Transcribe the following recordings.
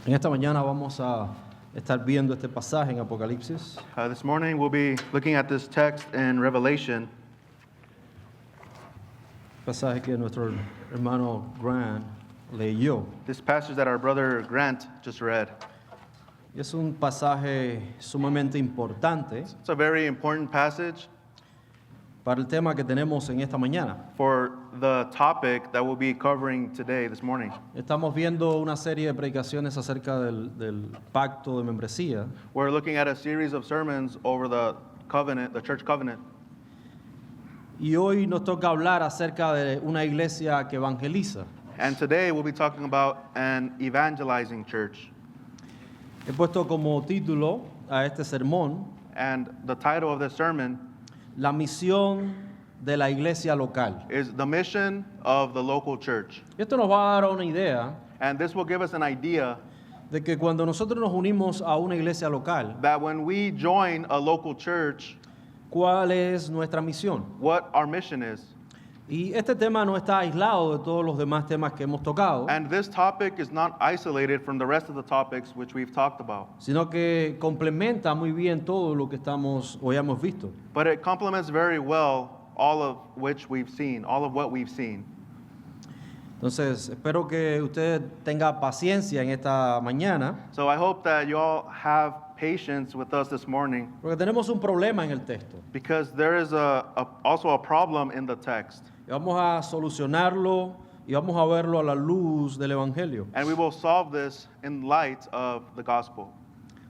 En esta mañana vamos a estar viendo este pasaje en Apocalipsis. This morning we'll be looking at this text in Revelation, Pasaje que nuestro hermano Grant leyó. this passage that our brother Grant just read. Y es un pasaje sumamente importante It's a very important passage para el tema que tenemos en esta mañana. for the topic that we'll be covering today, this morning. Estamos viendo una serie de predicaciones acerca del pacto de membresía. We're looking at a series of sermons over the covenant, the church covenant. Y hoy nos toca hablar acerca de una iglesia que evangeliza. And today we'll be talking about an evangelizing church. He puesto como título a este sermón And the title of this sermon La misión de la iglesia local. is The Mission of the Local Church. Y esto nos va a dar una idea And this will give us an idea de que cuando nosotros nos unimos a una iglesia local, that when we join a local church, ¿cuál es nuestra misión? what our mission is. Y este tema no está aislado de todos los demás temas que hemos tocado, And this topic is not isolated from the rest of the topics which we've talked about, sino que complementa muy bien todo lo que estamos o hemos visto. but it complements very well all of which we've seen, all of what we've seen. Entonces, espero que usted tenga paciencia en esta mañana, So I hope that you all have patience with us this morning, porque tenemos un problema en el texto. because there is also a problem in the text. Y vamos a solucionarlo y vamos a verlo a la luz del Evangelio. And we will solve this in light of the gospel.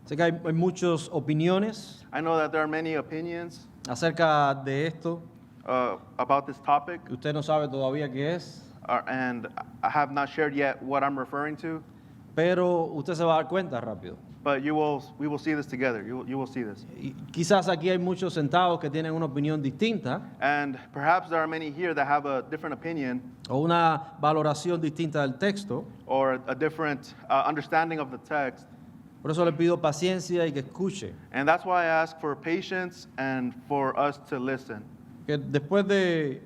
Sé que hay muchas opiniones I know that there are many opinions acerca de esto, about this topic, que usted no sabe todavía qué es, and I have not shared yet what I'm referring to, pero usted se va a dar cuenta rápido. but we will see this together. You will see this. Y quizás aquí hay muchos sentados que tienen una opinión distinta And perhaps there are many here that have a different opinion o una valoración distinta del texto. or a different understanding of the text. Por eso le pido paciencia y que escuche. And that's why I ask for patience and for us to listen. Que después de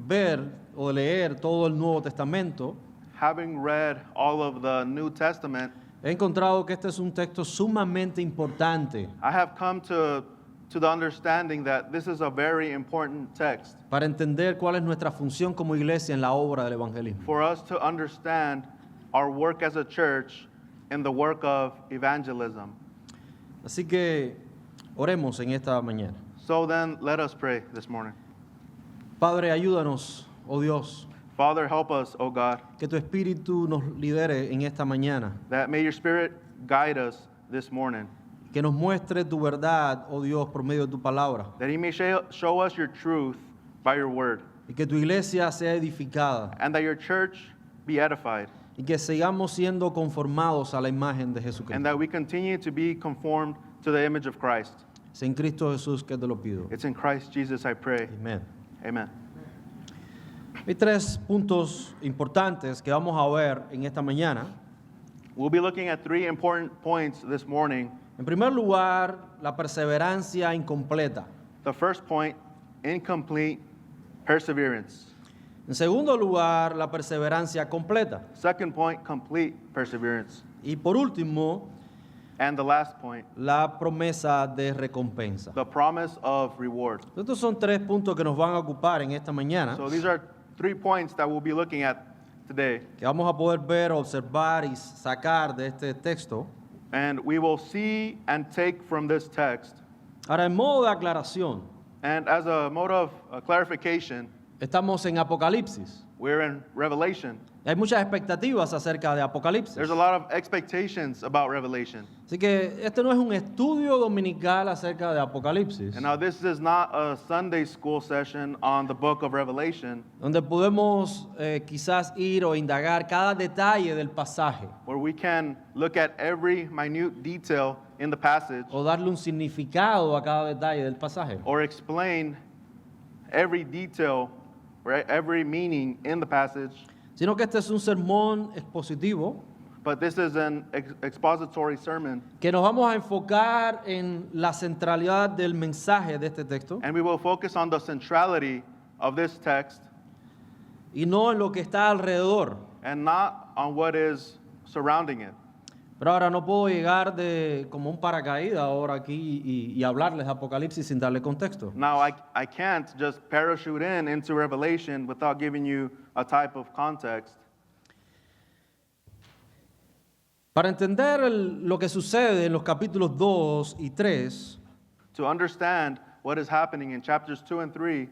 ver o de leer todo el Nuevo Testamento, Having read all of the New Testament, he encontrado que este es un texto sumamente importante I have come to the understanding that this is a very important text para entender cuál es nuestra función como iglesia en la obra del evangelismo. for us to understand our work as a church in the work of evangelism. Así que oremos en esta mañana. So then, let us pray this morning. Padre, ayúdanos, oh Dios, Father, help us, O God, que tu Espíritu nos lidere en esta mañana, that may your Spirit guide us this morning, que nos muestre tu verdad, oh Dios, por medio de tu palabra, that He may show us your truth by your word, y que tu iglesia sea edificada, and that your church be edified, y que sigamos siendo conformados a la imagen de and Jesucristo. that we continue to be conformed to the image of Christ. Es en Cristo Jesús que te lo pido. It's in Christ Jesus I pray. Amén. Amen. Hay tres puntos importantes que vamos a ver en esta mañana. We'll be looking at three important points this morning. En primer lugar, la perseverancia incompleta. The first point, incomplete perseverance. En segundo lugar, la perseverancia completa. Second point, complete perseverance. Y por último, And the last point, la promesa de recompensa. the promise of reward. Estos son tres puntos que nos van a ocupar en esta mañana, So these are 3 points that we'll be looking at today. que vamos a poder ver, observar y sacar de este texto. And we will see and take from this text. Ahora, en modo de aclaración, And as a mode of clarification, estamos en Apocalipsis. we're in Revelation. Hay muchas expectativas acerca de Apocalipsis. There's a lot of expectations about Revelation. Así que este no es un estudio dominical acerca de Apocalipsis, And now this is not a Sunday school session on the book of Revelation donde podemos quizás ir o indagar cada detalle del pasaje where we can look at every minute detail in the passage o darle un significado a cada detalle del pasaje. or explain every detail, right, every meaning in the passage, Sino que este es un sermón expositivo but this is an expository sermon, que nos vamos a enfocar en la centralidad del mensaje de este texto and we will focus on the centrality of this text y no en lo que está alrededor. and not on what is surrounding it. Pero ahora no puedo llegar como un paracaídas ahora aquí y hablarles de Apocalipsis sin darle contexto. Now, I can't just parachute into Revelation without giving you a type of context. Para entender lo que sucede en los capítulos 2 y 3, To understand what is happening in chapters 2 and 3,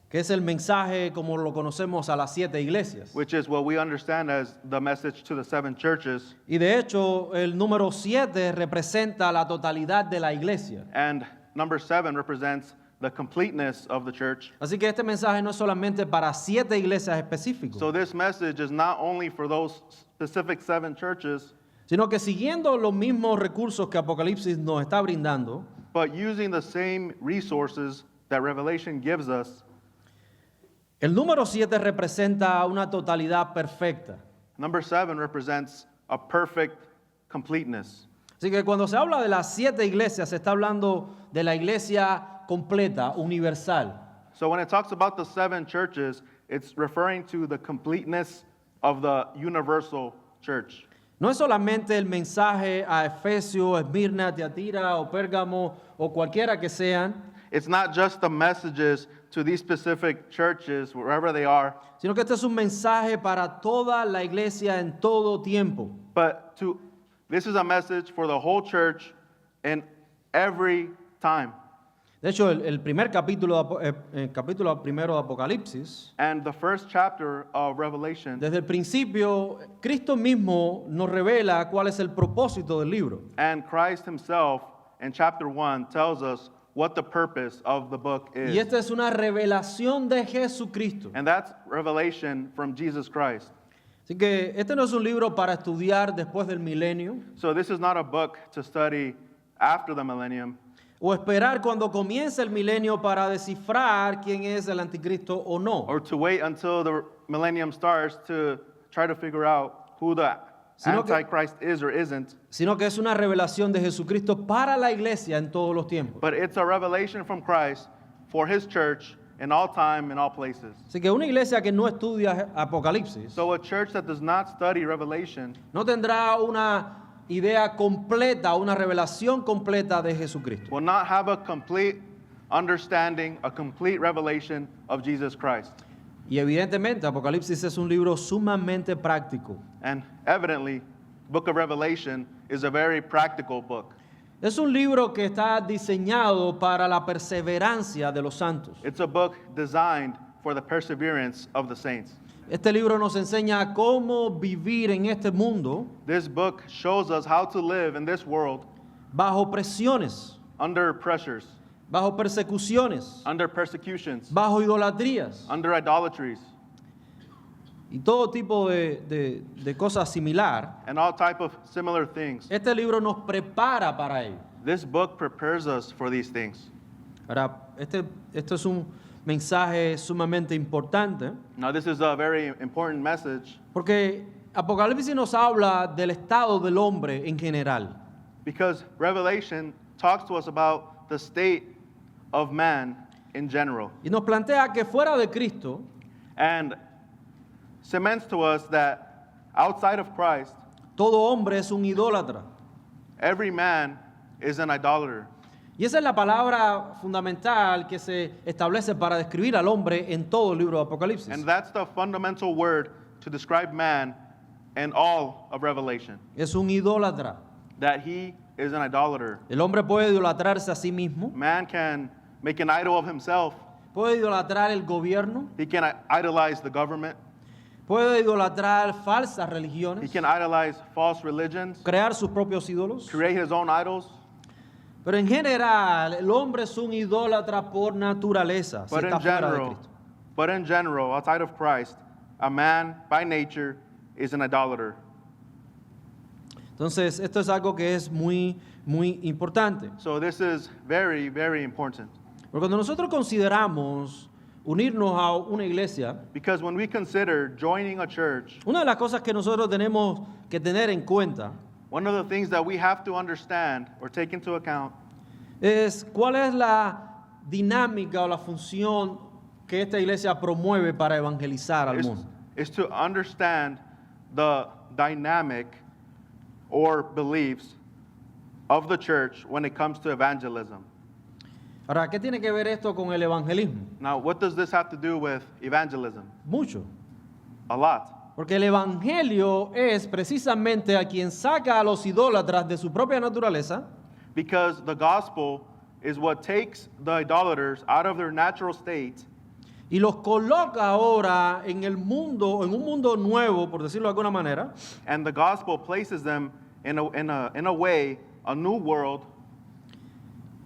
que es el mensaje como lo conocemos a las 7 iglesias. which is what we understand as the message to the 7 churches. Y de hecho, el número 7 representa la totalidad de la iglesia. And number 7 represents the completeness of the church. Así que este mensaje no es solamente para 7 iglesias específicas, So this message is not only for those specific 7 churches, sino que siguiendo los mismos recursos que Apocalipsis nos está brindando, but using the same resources that Revelation gives us. el número 7 representa una totalidad perfecta. Number 7 represents a perfect completeness. Así que cuando se habla de las 7 iglesias, se está hablando de la iglesia completa, universal. So when it talks about the 7 churches, it's referring to the completeness of the universal church. No es solamente el mensaje a Efesios, Esmirna, Tiatira o Pérgamo o cualquiera que sean, It's not just the messages to these specific churches, wherever they are, sino que este es un mensaje para toda la iglesia en todo tiempo. but this is a message for the whole church in every time. De hecho, el primer capítulo, el capítulo primero de Apocalipsis, And the first chapter of Revelation, desde el principio, Cristo mismo nos revela cuál es el propósito del libro. and Christ himself in chapter 1 tells us what the purpose of the book Y is. esta es una revelación de Jesucristo. And that's revelation from Jesus Christ. Así que este no es un libro para estudiar después del milenio So this is not a book to study after the millennium, o esperar cuando comience el milenio para descifrar quién es el anticristo o no. or to wait until the millennium starts to try to figure out who the Sino que- Antichrist is or isn't. Sino que es una revelación de Jesucristo para la iglesia en todos los tiempos. But it's a revelation from Christ for his church in all time, in all places. Así que una iglesia que no estudia Apocalipsis So a church that does not study Revelation no tendrá una idea completa, una revelación completa de Jesucristo. will not have a complete understanding, a complete revelation of Jesus Christ. Y evidentemente Apocalipsis es un libro sumamente práctico. And evidently, book of Revelation is a very practical book. Es un libro que está diseñado para la perseverancia de los santos. It's a book designed for the perseverance of the saints. Este libro nos enseña cómo vivir en este mundo This book shows us how to live in this world bajo presiones, under pressures, bajo persecuciones, under persecutions, bajo idolatrías under idolatries, y todo tipo de cosas similar. and all type of similar things. Este libro nos prepara para ello. This book prepares us for these things. Ahora, esto es un mensaje sumamente importante Now, this is a very important message porque Apocalipsis nos habla del estado del hombre en general. because Revelation talks to us about the state of man in general Y nos plantea que fuera de Cristo, and cements to us that outside of Christ, todo hombre es un idólatra. every man is an idolater. Y esa es la palabra fundamental que se establece para describir al hombre en todo el libro de Apocalipsis. And that's the fundamental word to describe man in all of Revelation, Es un idólatra. that he is an idolater. El hombre puede idolatrarse a sí mismo, Man can make an idol of himself. puede idolatrar el gobierno, He can idolize the government. puede idolatrar falsas He religiones, can idolize false religions, crear sus propios ídolos. create his own idols. Pero en general, el hombre es un idólatra por naturaleza, si But está in fuera de general, Cristo. outside of Christ, a man by nature is an idolater. Entonces, esto es algo que es muy, muy importante. So this is very, very important. Porque cuando nosotros consideramos unirnos a una iglesia, Because when we consider joining a church, una de las cosas que nosotros tenemos que tener en cuenta one of the things that we have to understand or take into account es cuál es la dinámica o la función que esta iglesia promueve para evangelizar al mundo. is to understand the dynamic or beliefs of the church when it comes to evangelism. Ahora, ¿qué tiene que ver esto con el evangelismo? Now, what does this have to do with evangelism? Mucho. A lot. Porque el evangelio es precisamente a quien saca a los idólatras de su propia naturaleza Because the gospel is what takes the idolaters out of their natural state y los coloca ahora en el mundo, en un mundo nuevo, por decirlo de alguna manera, and the gospel places them in a way, a new world,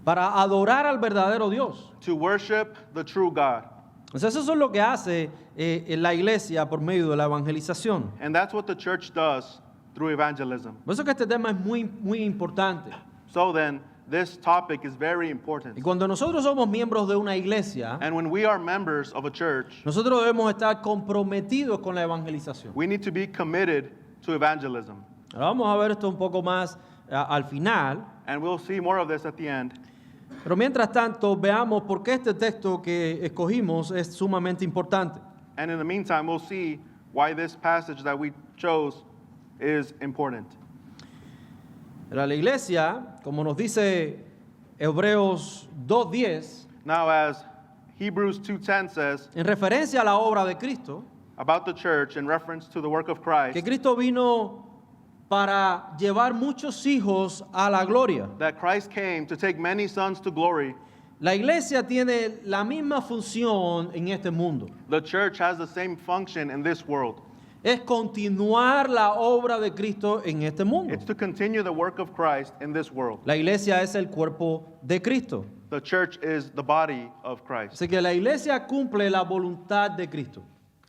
para adorar al verdadero Dios. to worship the true God. Entonces eso es lo que hace en la iglesia por medio de la evangelización. And that's what the church does through evangelism. Por eso que este tema es muy, muy importante. So then, this topic is very Y important. cuando nosotros somos miembros de una iglesia, And when we are members of a church, nosotros debemos estar comprometidos con la evangelización. we need to be committed to evangelism. Ahora vamos a ver esto un poco más al final, And we'll see more of this at the end. pero mientras tanto veamos por qué este texto que escogimos es sumamente importante. And in the meantime, we'll see why this passage that we chose is important. La iglesia, como nos dice Hebreos 2:10, Now, as Hebrews 2:10 says en referencia a la obra de Cristo, about the church in reference to the work of que Christ, Cristo vino para llevar muchos hijos a la gloria. that Christ came to take many sons to glory, La iglesia tiene la misma función en este mundo. the church has the same function in this world. Es continuar la obra de Cristo en este mundo. It's to continue the work of Christ in this world. La iglesia es el cuerpo de Cristo. The church is the body of Christ. Así que la iglesia cumple la voluntad de Cristo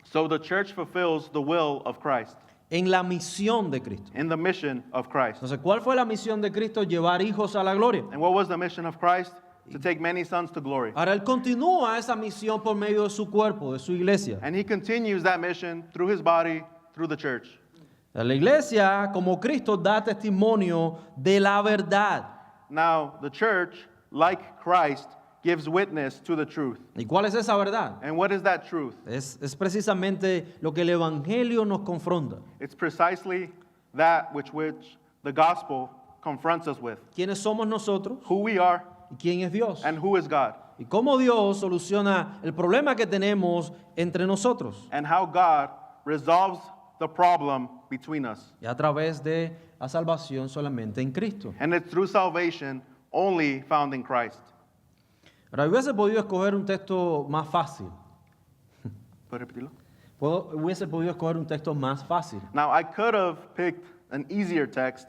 So the church fulfills the will of Christ en la misión de Cristo. in the mission of Christ. Entonces, ¿cuál fue la misión de Cristo? Llevar hijos a la gloria. And what was the mission of Christ? To take many sons to glory. Ahora Él continúa esa misión por medio de su cuerpo, de su iglesia. And he continues that mission through his body, through the church. La iglesia, como Cristo, da testimonio de la verdad. Now, the church, like Christ, gives witness to the truth. ¿Y cuál es esa verdad? And what is that truth? Es precisamente lo que el Evangelio nos confronta. It's precisely that which the gospel confronts us with. ¿Quiénes somos nosotros? Who we are ¿Y quién es Dios? and who is God. Y cómo Dios soluciona el problema que tenemos entre nosotros. And how God resolves the problem between us. Y a través de la salvación solamente en Cristo. And it's through salvation only found in Christ. Ahora, hubiese podido escoger un texto más fácil. ¿Puedo repetirlo? Hubiese podido escoger un texto más fácil. Now, I could have picked an easier text,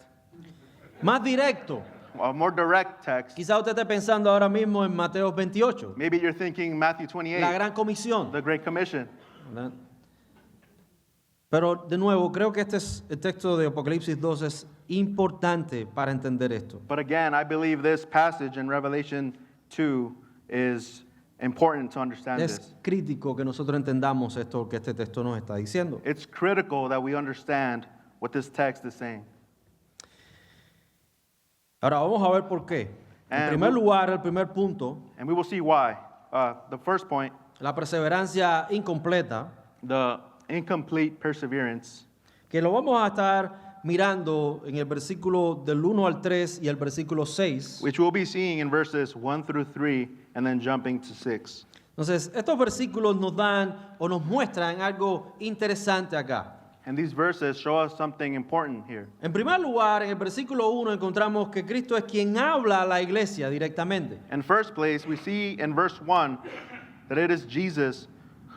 Más directo. a more direct text. Quizá usted esté pensando ahora mismo en Mateo 28, Maybe you're thinking Matthew la 28, gran comisión. the Great Commission. ¿Verdad? Pero de nuevo, creo que el texto de Apocalipsis 2 es importante para entender esto. But again, I believe this passage in Revelation 2 is important to understand Es this. crítico que nosotros entendamos esto que este texto nos está diciendo. It's critical that we understand what this text is saying. Ahora vamos a ver por qué. En primer lugar, el primer punto, And we will see why. The first point, la perseverancia incompleta, the incomplete perseverance, que lo vamos a estar mirando en el versículo del 1 al 3 y el versículo 6. which we'll be seeing in verses 1 through 3 and then jumping to 6. Entonces, estos versículos nos dan o nos muestran algo interesante acá. And these verses show us something important here. En primer lugar, en el versículo 1 encontramos que Cristo es quien habla a la iglesia directamente. In first place, we see in verse 1 that it is Jesus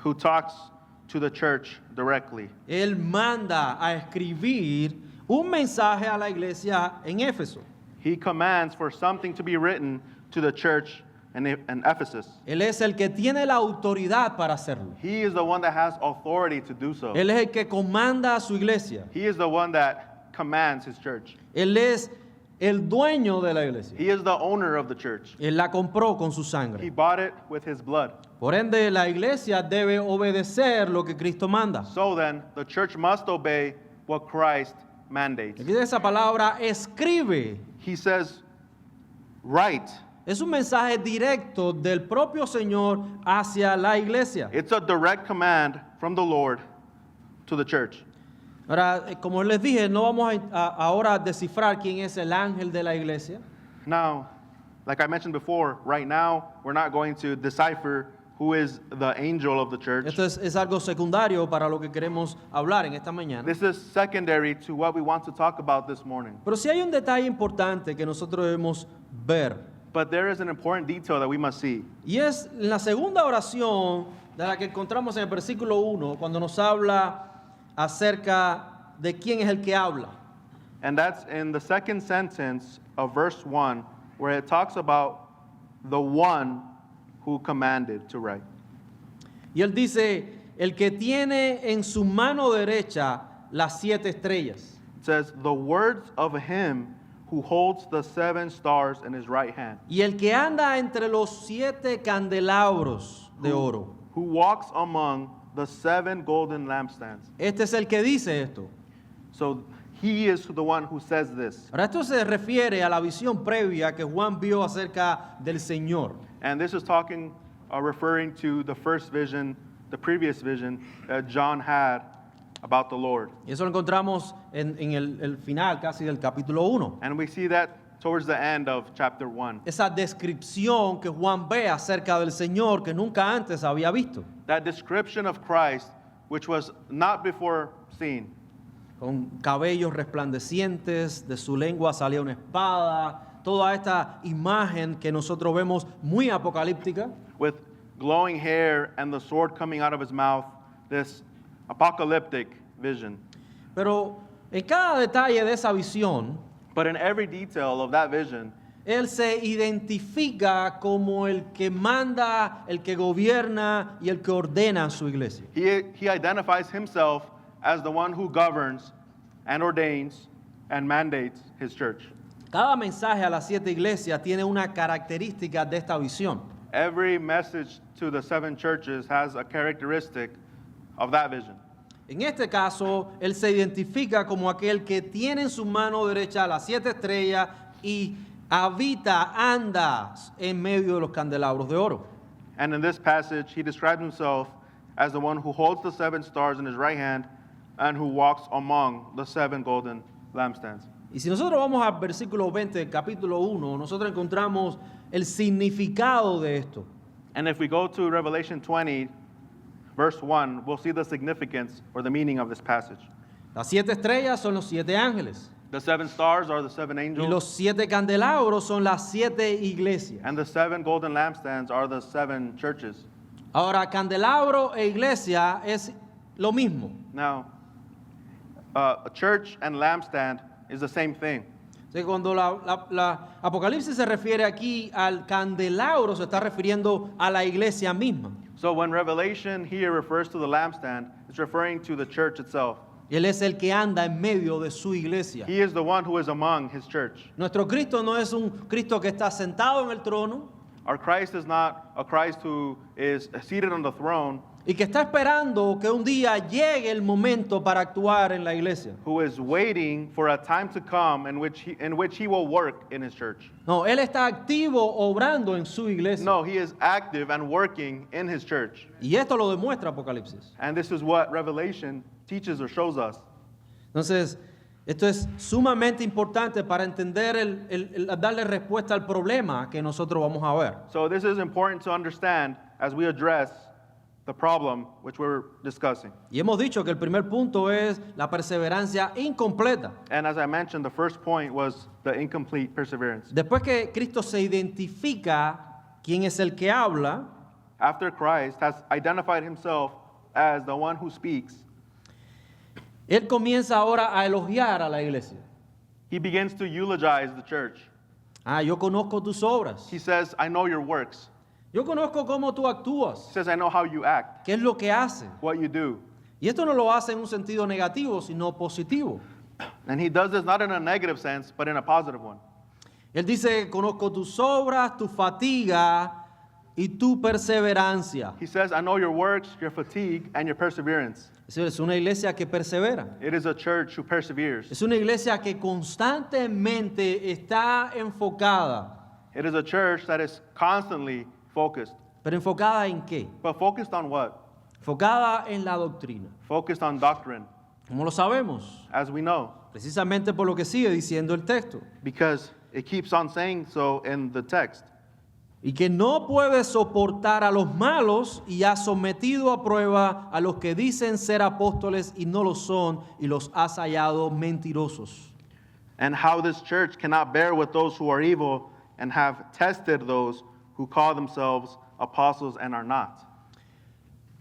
who talks to the church directly. Él manda a escribir un mensaje a la iglesia en Éfeso. He commands for something to be written to the church in Ephesus. Él es el que tiene la autoridad para hacerlo. He is the one that has authority to do so. Él es el que comanda a su iglesia. He is the one that commands his church. Él es el dueño de la iglesia. He is the owner of the church. Él la compró con su He sangre. bought it with his blood. Por ende, la iglesia debe obedecer lo que Cristo manda. So then, the church must obey what Christ mandates. Aquí esa palabra escribe. He says, write. Es un mensaje directo del propio Señor hacia la iglesia. It's a direct command from the Lord to the church. Ahora, como les dije, no vamos ahora a descifrar quién es el ángel de la iglesia. Now, like I mentioned before, right now, we're not going to decipher who is the angel of the church. Esto es algo secundario para lo que queremos hablar en esta mañana. This is secondary to what we want to talk about this morning. Pero sí hay un detalle importante que nosotros debemos ver. But there is an important detail that we must see. Y es la segunda oración de la que encontramos en el versículo 1, cuando nos habla acerca de quién es el que habla. And that's in the second sentence of verse 1, where it talks about the one who commanded to write. Y él dice, el que tiene en su mano derecha las 7 estrellas. It says, the words of him who holds the 7 stars in his right hand, Y el que anda entre los 7 candelabros de oro. who walks among the 7 golden lampstands. Este es el que dice esto. So he is the one who says this. Ahora esto se refiere a la visión previa que Juan vio acerca del Señor. And this is referring to the first vision, the previous vision that John had about the Lord. Y eso lo encontramos en el final casi del capítulo 1. And we see that towards the end of chapter 1. Esa descripción que Juan ve acerca del Señor que nunca antes había visto. That description of Christ, which was not before seen, Con cabellos resplandecientes, de su lengua salía una espada. Toda esta imagen que nosotros vemos muy apocalíptica. with glowing hair and the sword coming out of his mouth, this apocalyptic vision. Pero en cada detalle de esa visión, But in every detail of that vision, él se identifica como el que manda, el que gobierna y el que ordena su iglesia. he identifies himself as the one who governs and ordains and mandates his church. Cada mensaje a las 7 iglesias tiene una característica de esta visión. Every message to the 7 churches has a characteristic of that vision. En este caso, él se identifica como aquel que tiene en su mano derecha las 7 estrellas y habita, anda en medio de los candelabros de oro. And in this passage, he describes himself as the one who holds the 7 stars in his right hand and who walks among the 7 golden lampstands. Y si nosotros vamos al versículo 20 del capítulo 1, nosotros encontramos el significado de esto. And if we go to Revelation 20, verse 1, we'll see the significance or the meaning of this passage. Las 7 estrellas son los 7 ángeles. The 7 stars are the 7 Y angels, los 7 candelabros son las 7 iglesias. and the 7 golden lampstands are the 7 churches. Ahora, candelabro e iglesia es lo mismo. Now, a church and lampstand is the same thing. O sea, cuando la Apocalipsis se refiere aquí al candelabro, se está refiriendo a la iglesia misma. So when Revelation here refers to the lampstand, it's referring to the church itself. Él es el que anda en medio de su iglesia. He is the one who is among his church. Nuestro Cristo no es un Cristo que está sentado en el trono Our Christ is not a Christ who is seated on the throne, y que está esperando que un día llegue el momento para actuar en la iglesia. who is waiting for a time to come in which he will work in his church. No, Él está activo obrando en su iglesia. No, he is active and working in his church. Y esto lo demuestra Apocalipsis. And this is what Revelation teaches or shows us. Entonces, esto es sumamente importante para entender darle respuesta al problema que nosotros vamos a ver. So this is important to understand as we address the problem which we're discussing. Y hemos dicho que el primer punto es la perseverancia incompleta. And as I mentioned, the first point was the incomplete perseverance. Después que Cristo se identifica quién es el que habla, After Christ has identified himself as the one who speaks, Él comienza ahora a elogiar a la iglesia. he begins to eulogize the church. Yo conozco tus obras. He says, I know your works. Yo conozco cómo tú actúas. He says, I know how you act, ¿Qué es lo que haces? what you do. Y esto no lo hace en un sentido negativo, sino positivo. And he does this not in a negative sense, but in a positive one. Él dice, conozco tus obras, tu fatiga y tu perseverancia. He says, I know your works, your fatigue, and your perseverance. Es una iglesia que persevera. It is a church who perseveres. Es una iglesia que constantemente está enfocada. It is a church that is constantly focused. ¿Pero enfocada en qué? But focused on what? Enfocada en la doctrina. Focused on doctrine. ¿Cómo lo sabemos? as we know, Precisamente por lo que sigue diciendo el texto. because it keeps on saying so in the text. Y que no puede soportar a los malos y ha sometido a prueba a los que dicen ser apóstoles y no lo son y los ha hallado mentirosos. And how this church cannot bear with those who are evil and have tested those who call themselves apostles and are not.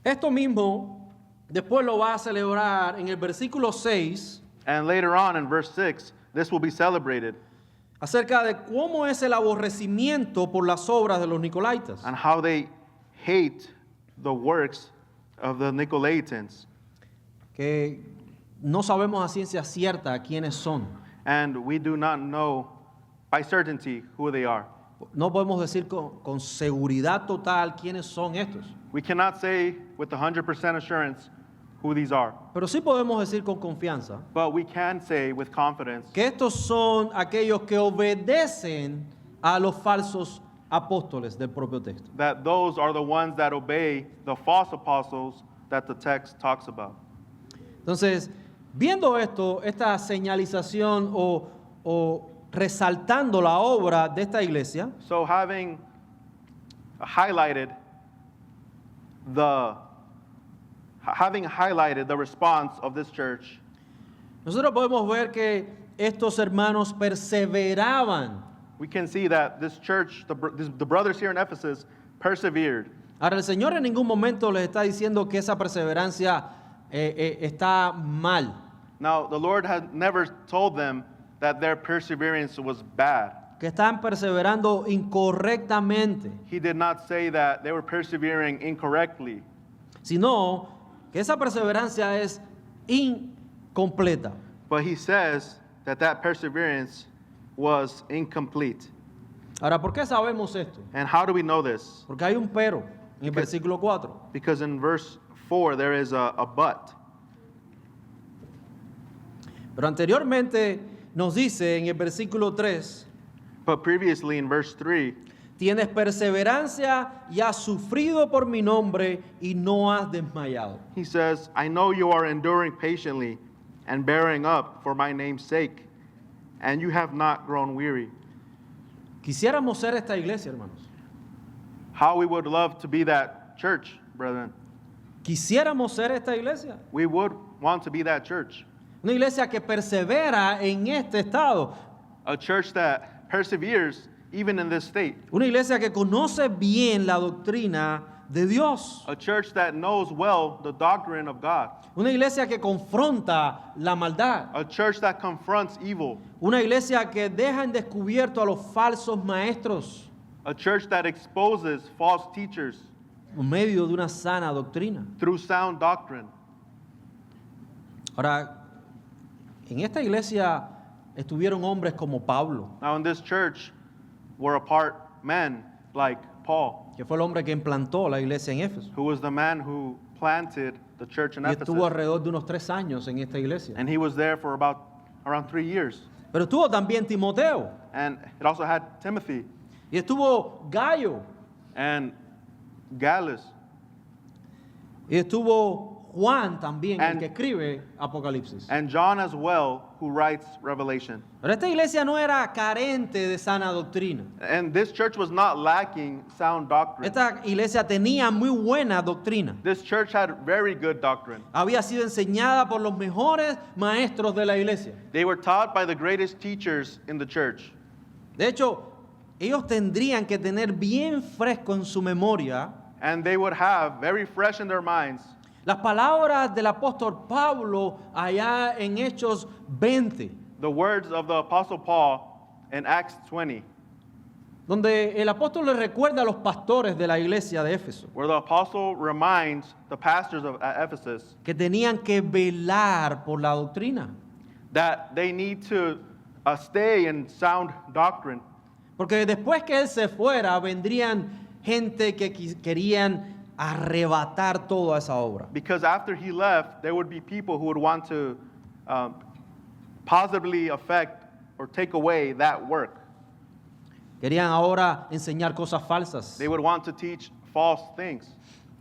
Esto mismo después lo va a celebrar en el versículo 6 And later on in verse 6, this will be celebrated, acerca de cómo es el aborrecimiento por las obras de los Nicolaitas. and how they hate the works of the Nicolaitans. Que no sabemos a ciencia cierta quiénes son. And we do not know by certainty who they are. No podemos decir con seguridad total quiénes son estos. We cannot say with 100% assurance who these are, Pero sí podemos decir con confianza but we can say with confidence que estos son aquellos que obedecen a los falsos apóstoles del propio texto. that those are the ones that obey the false apostles that the text talks about. Entonces, viendo esto, esta señalización o resaltando la obra de esta iglesia, So having highlighted the response of this church, nosotros podemos ver que estos hermanos perseveraban. we can see that this church, the brothers here in Ephesus, persevered. Ahora, el Señor en ningún momento les está diciendo que esa perseverancia está mal. Now, the Lord has never told them that their perseverance was bad. Que están perseverando incorrectamente, He did not say that they were persevering incorrectly, sino que esa perseverancia es incompleta. but He says that that perseverance was incomplete. Ahora, ¿por qué sabemos esto? And how do we know this? Porque hay un pero en el Because- versículo 4. Because in verse 4 there is a but. Pero anteriormente nos dice en el versículo 3, But previously in verse 3, tienes perseverancia y has sufrido por mi nombre y no has desmayado. he says, I know you are enduring patiently and bearing up for my name's sake, and you have not grown weary. Quisiéramos ser esta iglesia, hermanos. How we would love to be that church, brethren. Quisiéramos ser esta iglesia. We would want to be that church. Una iglesia que persevera en este estado. A church that perseveres even in this state. Una iglesia que conoce bien la doctrina de Dios. A church that knows well the doctrine of God. Una iglesia que confronta la maldad. A church that confronts evil. Una iglesia que deja en descubierto a los falsos maestros A church that exposes false teachers por medio de una sana doctrina. through sound doctrine. Ahora, en esta iglesia estuvieron hombres como Pablo, Now in this church were a part men like Paul, que fue el hombre que implantó la iglesia en Éfeso. who was the man who planted the church in Y estuvo Ephesus. alrededor de unos 3 años en esta iglesia. And he was there for around 3 years. Pero estuvo también Timoteo. And it also had Timothy Y estuvo Gallo. and Gallus Y estuvo Juan también, el And- que escribe Apocalipsis. and John as well, who writes Revelation. Pero esta iglesia no era carente de sana doctrina. And this church was not lacking sound doctrine. Esta iglesia tenía muy buena doctrina. This church had very good doctrine. Había sido enseñada por los mejores maestros de la iglesia. They were taught by the greatest teachers in the church. De hecho, ellos tendrían que tener bien fresco en su memoria And they would have very fresh in their minds las palabras del apóstol Pablo allá en Hechos 20, the words of the Apostle Paul in Acts 20, donde el apóstol le recuerda a los pastores de la iglesia de Éfeso where the apostle reminds the pastors of Ephesus que tenían que velar por la doctrina. that they need to stay in sound doctrine. Porque después que él se fuera, vendrían gente que querían arrebatar toda esa obra. Because after he left, there would be people who would want to positively affect or take away that work. Querían ahora enseñar cosas falsas. They would want to teach false things.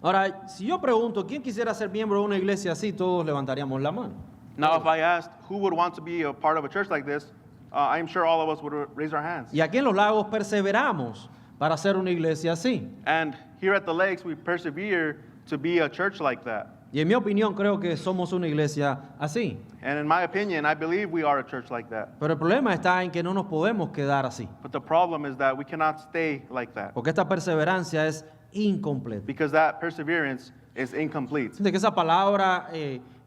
Ahora, si yo pregunto, ¿quién quisiera ser miembro de una iglesia así? Todos levantaríamos la mano. Now, if I asked who would want to be a part of a church like this, I'm sure all of us would raise our hands. Y aquí en Los Lagos perseveramos para hacer una iglesia así. And here at the Lakes, we persevere to be a church like that. Y en mi opinión creo que somos una iglesia así. And in my opinion, I believe we are a church like that. Pero el problema está en que no nos podemos quedar así. But the problem is that we cannot stay like that Porque esta perseverancia es incompleta. because that perseverance is incomplete. De que esa palabra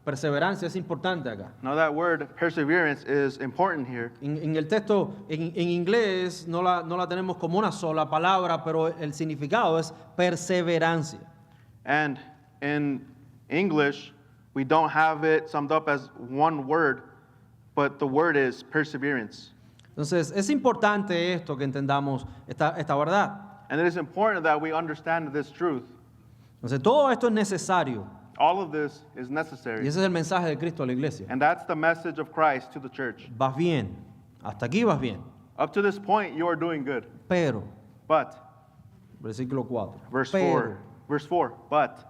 perseverancia es importante acá. Now, that word perseverance is important here. En el texto, en inglés, no la tenemos como una sola palabra, pero el significado es perseverancia. And in English, we don't have it summed up as one word, but the word is perseverance. Entonces, es importante esto que entendamos esta verdad. And it is important that we understand this truth. Entonces, todo esto es necesario. All of this is Y necessary. ese es el mensaje de Cristo a la iglesia. And that's the message of Christ to the church. Vas bien. Hasta aquí vas bien. Up to this point, you are doing good. Pero, But, versículo 4. verse Pero, 4, but,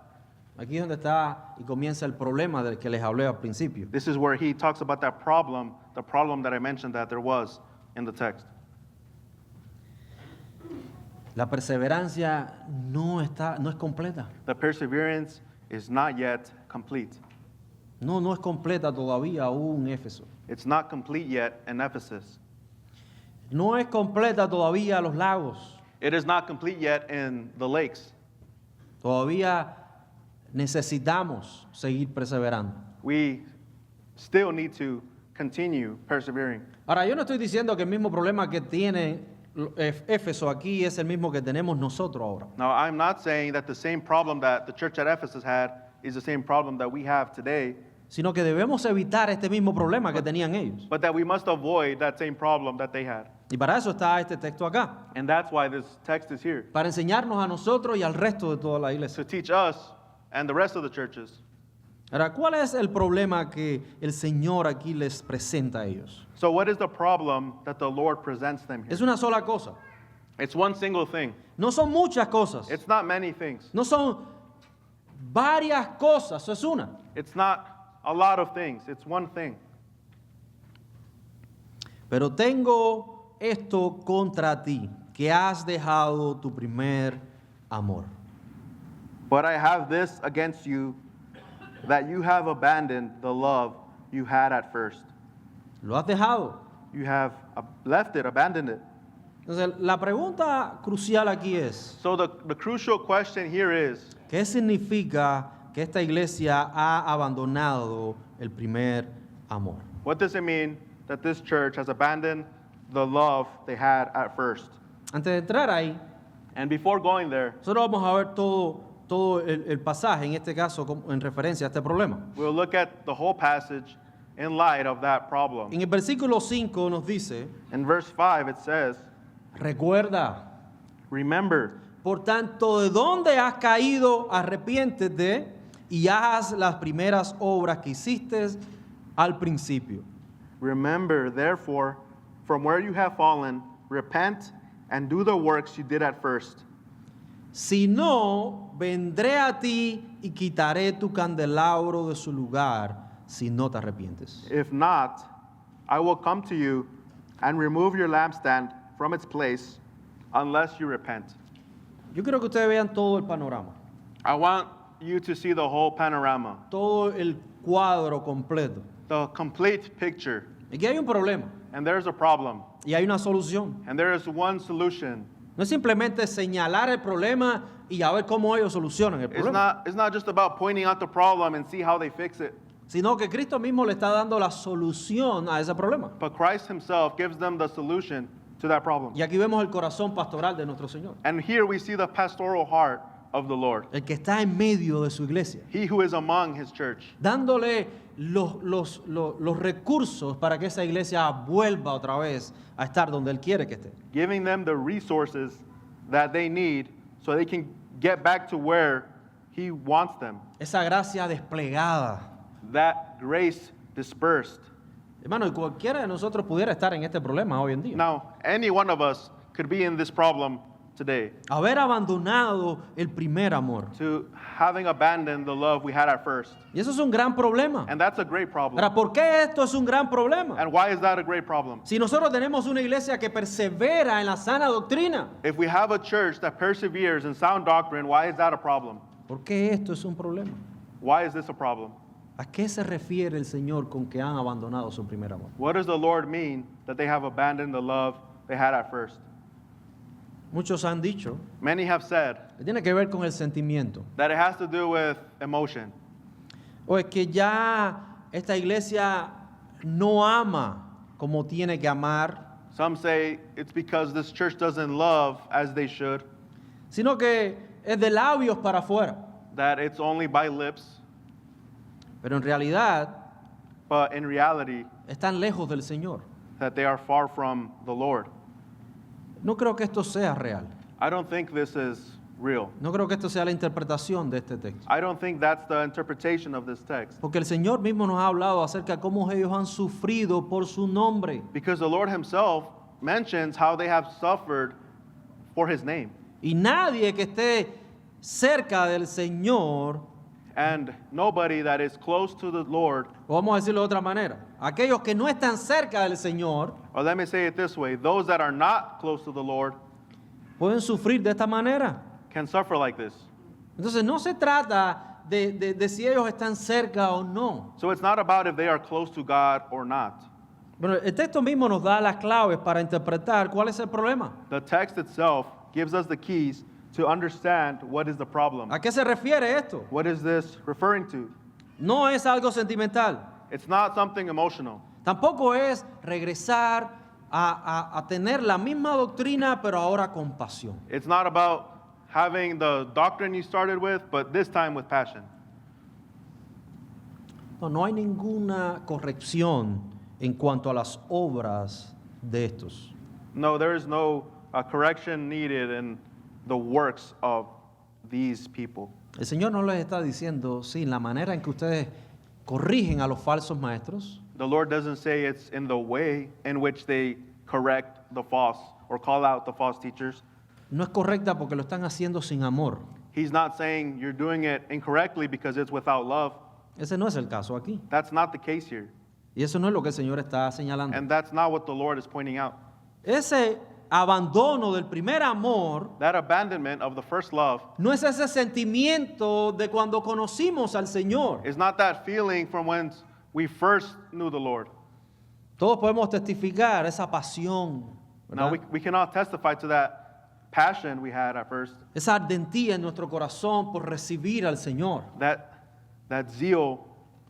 aquí es donde está y comienza el problema del que les hablé al principio. this is where he talks about that problem, the problem that I mentioned that there was in the text. La perseverancia no es completa. The perseverance is not yet complete. No es completa todavía aún Éfeso. It's not complete yet in Ephesus. No es completa todavía Los Lagos. It is not complete yet in the Lakes. Todavía necesitamos seguir perseverando. We still need to continue persevering. Ahora, yo no estoy diciendo que el mismo problema que tiene Éfeso aquí es el mismo que tenemos nosotros ahora. Now, I'm not saying that the same problem that the church at Ephesus had is the same problem that we have today, Sino que debemos evitar este mismo problema que tenían ellos. but that we must avoid that same problem that they had. Y para eso está este texto acá. And that's why this text is here, Para enseñarnos a nosotros y al resto de toda la iglesia. to teach us and the rest of the churches. Ahora, ¿cuál es el problema que el Señor aquí les presenta a ellos? So what is the problem that the Lord presents them here? Es una sola cosa. It's one single thing. No son muchas cosas. It's not many things. No son varias cosas. Eso es una. It's not a lot of things. It's one thing. Pero tengo esto contra ti, que has dejado tu primer amor. But I have this against you, that you have abandoned the love you had at first. ¿Lo has dejado? You have left it, abandoned it. Entonces, la pregunta crucial aquí es, So the crucial question here is, ¿qué significa que esta iglesia ha abandonado el primer amor? what does it mean that this church has abandoned the love they had at first? Antes de entrar ahí, And before going there, nosotros vamos a ver todo el pasaje, en este caso en referencia a este problema. we'll look at the whole passage in light of that problem. En el versículo 5 nos dice, In verse 5, it says, recuerda, remember, por tanto, de dónde has caído, arrepiéntete y haz las primeras obras que hiciste al principio. remember, therefore, from where you have fallen, repent and do the works you did at first. Si no, vendré a ti y quitaré tu candelabro de su lugar si no te arrepientes. If not, I will come to you and remove your lampstand from its place unless you repent. Yo quiero que ustedes vean todo el panorama, I want you to see the whole panorama, todo el cuadro completo. the complete picture. Aquí hay un problema And there's a problem, y hay una solución. and there is one solution. No es simplemente señalar el problema y a ver cómo ellos solucionan el problema, It's not just about pointing out the problem and see how they fix it, sino que Cristo mismo le está dando la solución a ese problema. but Christ himself gives them the solution to that problem. Y aquí vemos el corazón pastoral de nuestro Señor, And here we see the pastoral heart of the Lord, el que está en medio de su iglesia, he who is among his church, dándole los recursos para que esa iglesia vuelva otra vez a estar donde Él quiere que esté. giving them the resources that they need so they can get back to where he wants them. Esa gracia desplegada. That grace dispersed. Hermano, y cualquiera de nosotros pudiera estar en este problema hoy en día. Now, any one of us could be in this problem today, haber abandonado el primer amor. to having abandoned the love we had at first. Y eso es un gran problema. And that's a great problem. Ahora, ¿por qué esto es un gran problema? And why is that a great problem? Si nosotros tenemos una iglesia que persevera en la sana doctrina, If we have a church that perseveres in sound doctrine, why is that a problem? ¿por qué esto es un problema? Why is this a problem? ¿A qué se refiere el Señor con que han abandonado su primer amor? What does the Lord mean that they have abandoned the love they had at first? Muchos han dicho Many have said que tiene que ver con el sentimiento. that it has to do with emotion. O es que ya esta iglesia no ama como tiene que amar, Some say it's because this church doesn't love as they should, sino que es de labios para afuera. that it's only by lips, Pero en realidad but in reality, están lejos del Señor. that they are far from the Lord. No creo que esto sea real. I don't think this is real. No creo que esto sea la interpretación de este texto. I don't think that's the interpretation of this text. Porque el Señor mismo nos ha hablado acerca de cómo ellos han sufrido por su nombre. Because the Lord himself mentions how they have suffered for his name. Y nadie que esté cerca del Señor, And nobody that is close to the Lord, o vamos a decirlo de otra manera, aquellos que no están cerca del Señor or let me say it this way, those that are not close to the Lord pueden sufrir de esta manera. can suffer like this. Entonces no se trata de si ellos están cerca o no. So it's not about if they are close to God or not. Bueno, el texto mismo nos da las claves para interpretar cuál es el problema. The text itself gives us the keys to understand what is the problem. ¿A qué se refiere esto? What is this referring to? No es algo sentimental. It's not something emotional. Tampoco es regresar a tener la misma doctrina, pero ahora con pasión. It's not about having the doctrine you started with, but this time with passion. No hay ninguna corrección en cuanto a las obras de estos. No, there is no correction needed in the works of these people. El Señor no les está diciendo, sí, la manera en que ustedes corrigen a los falsos maestros, The Lord doesn't say it's in the way in which they correct the false or call out the false teachers. no es correcta porque lo están haciendo sin amor. He's not saying you're doing it incorrectly because it's without love. Ese no es el caso aquí. That's not the case here. Y eso no es lo que el Señor está señalando. And that's not what the Lord is pointing out. Ese abandono del primer amor That abandonment of the first love no es ese sentimiento de cuando conocimos al Señor. is not that feeling from when we first knew the Lord. Todos podemos testificar esa pasión, Now, ¿verdad? we cannot testify to that passion we had at first, Esa ardentía en nuestro corazón por recibir al Señor. that zeal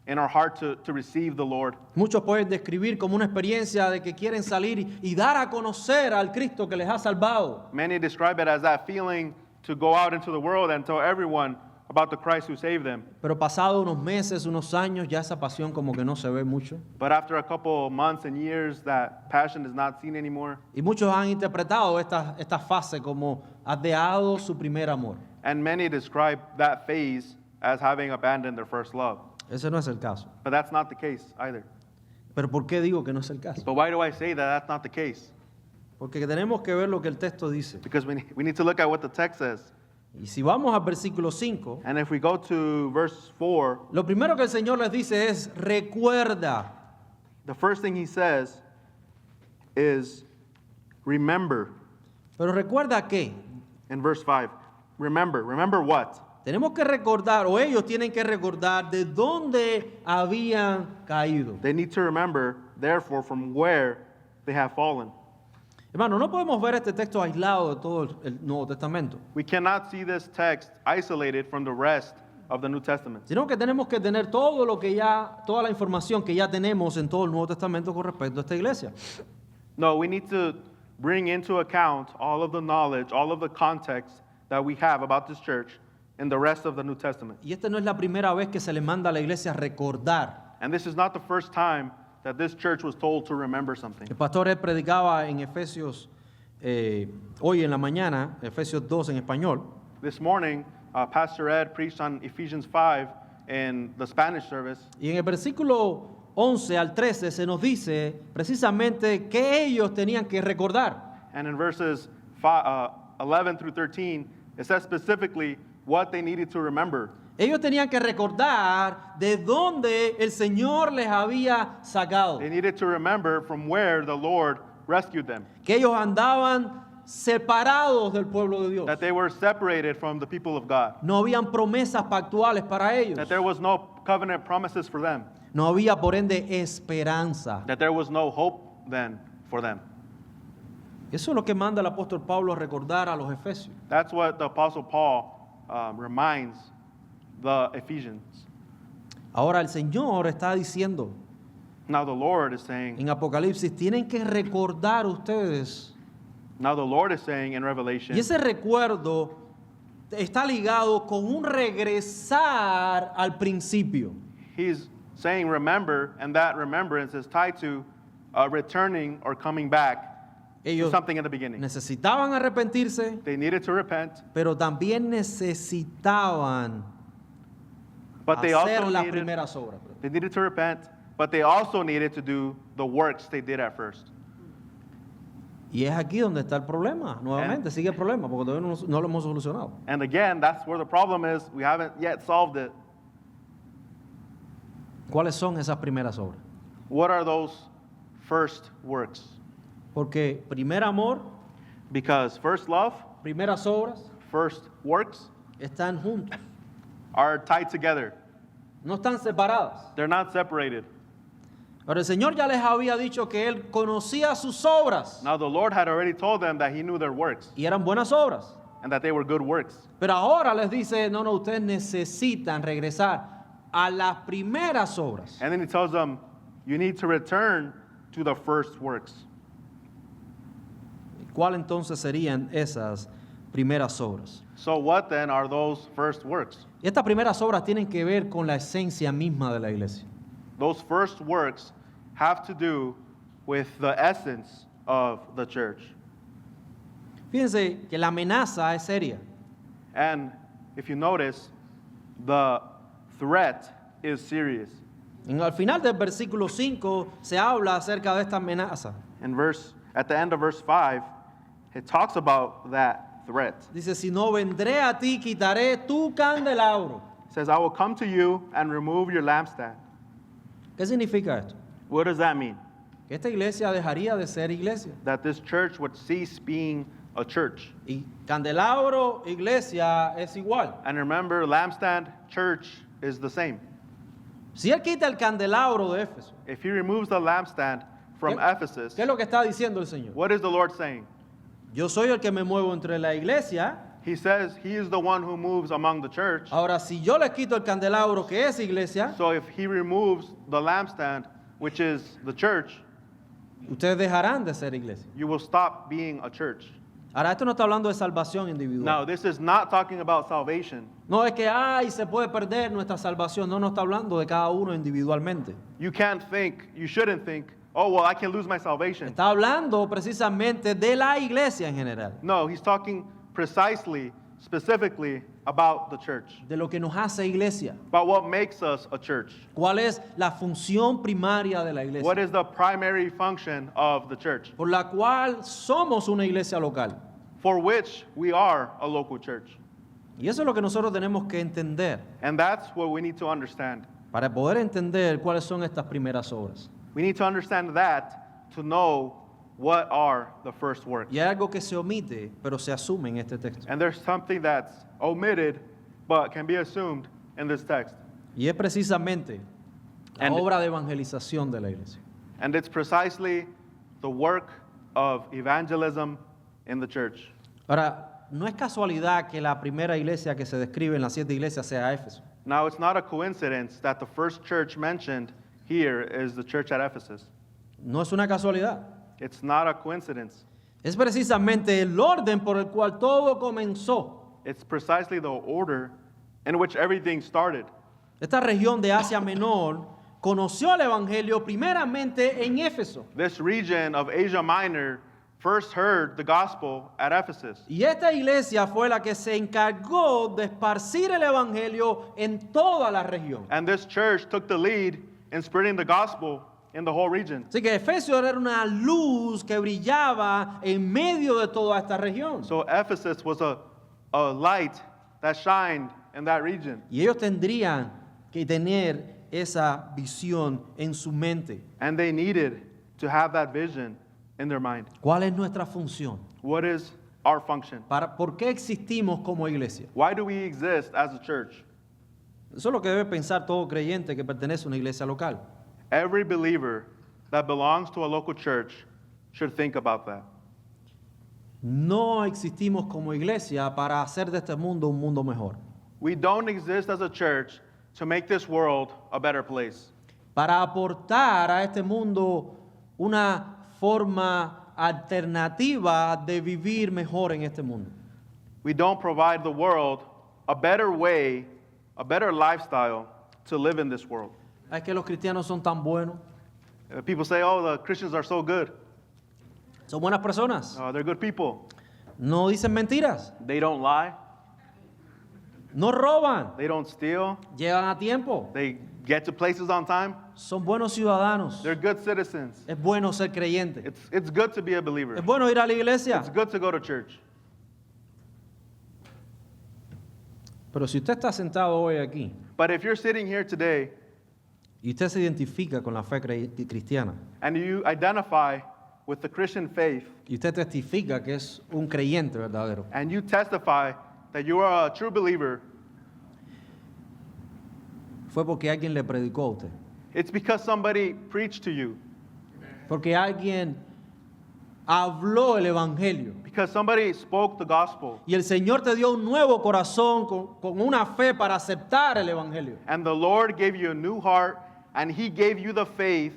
in our heart to receive the Lord. Muchos pueden describir como una experiencia de que quieren salir y dar a conocer al Cristo que les ha salvado. Many describe it as that feeling to go out into the world and tell everyone about the Christ who saved them. Pero pasado unos meses, unos años, ya esa pasión como que no se ve mucho. But after a couple months and years, that passion is not seen anymore. Y muchos han interpretado esta fase como has dejado su primer amor. And many describe that phase as having abandoned their first love. Ese no es el caso. But that's not the case either. Pero ¿por qué digo que no es el caso? But why do I say that that's not the case? Porque tenemos que ver lo que el texto dice. Because we need to look at what the text says. Y si vamos al versículo 5, And if we go to verse 4, lo primero que el Señor les dice es, recuerda. the first thing he says is, remember. Pero recuerda qué. In verse 5, remember. Remember what? Tenemos que recordar, o ellos tienen que recordar de dónde habían caído. They need to remember, therefore, from where they have fallen. Hermano, no podemos ver este texto aislado de todo el Nuevo Testamento, We cannot see this text isolated from the rest of the New Testament. sino que tenemos que tener todo lo que ya, toda la información que ya tenemos en todo el Nuevo Testamento con respecto a esta iglesia. No, we need to bring into account all of the knowledge, all of the context that we have about this church in the rest of the New Testament. Y esta no es la primera vez que se le manda a la iglesia a recordar. And this is not the first time that this church was told to remember something. El pastor Ed predicaba en Efesios, hoy en la mañana, Efesios 2 en español, This morning, Pastor Ed preached on Ephesians 5 in the Spanish service. y en el versículo 11 al 13 se nos dice precisamente que ellos tenían que recordar. And in verses 11 through 13, it says specifically what they needed to remember. Ellos tenían que recordar de dónde el Señor les había sacado. They needed to remember from where the Lord rescued them, Que ellos andaban separados del pueblo de Dios. that they were separated from the people of God, No habían promesas pactuales para ellos. that there was no covenant promises for them, No había, por ende, esperanza. that there was no hope then for them. Eso es lo que manda el apóstol Pablo a recordar a los efesios. That's what the Apostle Paul reminds the Ephesians. Ahora el Señor está diciendo Now the Lord is saying, en Apocalipsis, tienen que recordar ustedes. now the Lord is saying in Revelation, Y ese recuerdo está ligado con un regresar al principio. He's saying remember, and that remembrance is tied to returning or coming back to Ellos something in the beginning. necesitaban arrepentirse, They needed to repent, pero también necesitaban but they hacer also las needed, primeras obras. they needed to repent, but they also needed to do the works they did at first. Y es aquí donde está el problema. Nuevamente sigue el problema porque todavía no lo hemos solucionado. And again, that's where the problem is. We haven't yet solved it. ¿Cuáles son esas primeras obras? What are those first works? Porque primer amor, Because first love, primeras obras first works están juntos, are tied together. no están separadas. They're not separated. Pero el Señor ya les había dicho que Él conocía sus obras Now the Lord had already told them that He knew their works y eran buenas obras. and that they were good works. Pero ahora les dice, no, ustedes necesitan regresar a las primeras obras. And then He tells them, you need to return to the first works. ¿Cuál entonces serían esas primeras obras? So what then are those first works? Y estas primeras obras tienen que ver con la esencia misma de la iglesia. Those first works have to do with the essence of the church. Fíjense que la amenaza es seria. And if you notice, the threat is serious. Al final del versículo 5 se habla acerca de esta amenaza. At the end of verse 5, it talks about that threat. Dice, si no vendré a ti, quitaré tu candelabro. It says, I will come to you and remove your lampstand. ¿Qué significa esto? What does that mean? Que esta iglesia dejaría de ser iglesia. That this church would cease being a church. Y candelabro, iglesia es igual. And remember, lampstand, church is the same. Si él quita el candelabro de Éfeso, If he removes the lampstand from Ephesus, ¿qué es lo que está diciendo el Señor? what is the Lord saying? Yo soy el que me muevo entre la iglesia. He says he is the one who moves among the church. Ahora, si yo le quito el candelabro que es iglesia, So if he removes the lampstand, which is the church, ustedes dejarán de ser iglesia. you will stop being a church. Ahora, esto no está hablando de salvación individual. Now, this is not talking about salvation. No es que, ay, se puede perder nuestra salvación. No, no está hablando de cada uno individualmente. You can't think, you shouldn't think, oh, well, I can lose my salvation. Está hablando precisamente de la iglesia en general. No, he's talking precisely, specifically about the church, De lo que nos hace iglesia. about what makes us a church. ¿Cuál es la función primaria de la What iglesia? is the primary function of the church, Por la cual somos una iglesia local. for which we are a local church. Y eso es lo que nosotros tenemos que entender And that's what we need to understand. para poder entender cuáles son estas primeras obras. We need to understand that to know what are the first works. Y hay algo que se omite, pero se asume en este texto. And there's something that's omitted but can be assumed in this text. Y es precisamente la And- obra de evangelización de la iglesia. And it's precisely the work of evangelism in the church. Ahora, no es casualidad que la primera iglesia que se describe en las 7 iglesias sea Éfeso. Now, it's not a coincidence that the first church mentioned here is the church at Ephesus. No es una casualidad. It's not a coincidence. Es precisamente el orden por el cual todo comenzó. It's precisely the order in which everything started. Esta región de Asia Menor conoció el evangelio primeramente en Éfeso. This region of Asia Minor first heard the gospel at Ephesus. Y esta iglesia fue la que se encargó de esparcir el evangelio en toda la región. And this church took the lead in spreading the gospel in the whole region. Así que Efesios era una luz que brillaba en medio de toda esta región. So Ephesus was a light that shined in that region. Y ellos tendrían que tener esa visión en su mente. And they needed to have that vision in their mind. ¿Cuál es nuestra función? What is our function? ¿Por qué existimos como iglesia? Why do we exist as a church? Eso es lo que debe pensar todo creyente que pertenece a una iglesia local. Every believer that belongs to a local church should think about that. No existimos como iglesia para hacer de este mundo un mundo mejor. We don't exist as a church to make this world a better place. Para aportar a este mundo una forma alternativa de vivir mejor en este mundo. We don't provide the world a better way, a better lifestyle to live in this world. Es que los cristianos son tan buenos, People say, oh, the Christians are so good. son buenas personas, They're good people. no dicen mentiras, They don't lie. no roban, They don't steal. llegan a tiempo, They get to places on time. son buenos ciudadanos. They're good citizens. Es bueno ser creyente, It's good to be a believer. es bueno ir a la iglesia. It's good to go to church. Pero si usted está sentado hoy aquí But if you're sitting here today y usted se identifica con la fe cristiana and you identify with the Christian faith y usted testifica que es un creyente verdadero, and you testify that you are a true believer, fue porque alguien le predicó a usted, it's because somebody preached to you, porque alguien habló el evangelio because somebody spoke the gospel, y el Señor te dio un nuevo corazón con una fe para aceptar el evangelio. and the Lord gave you a new heart and He gave you the faith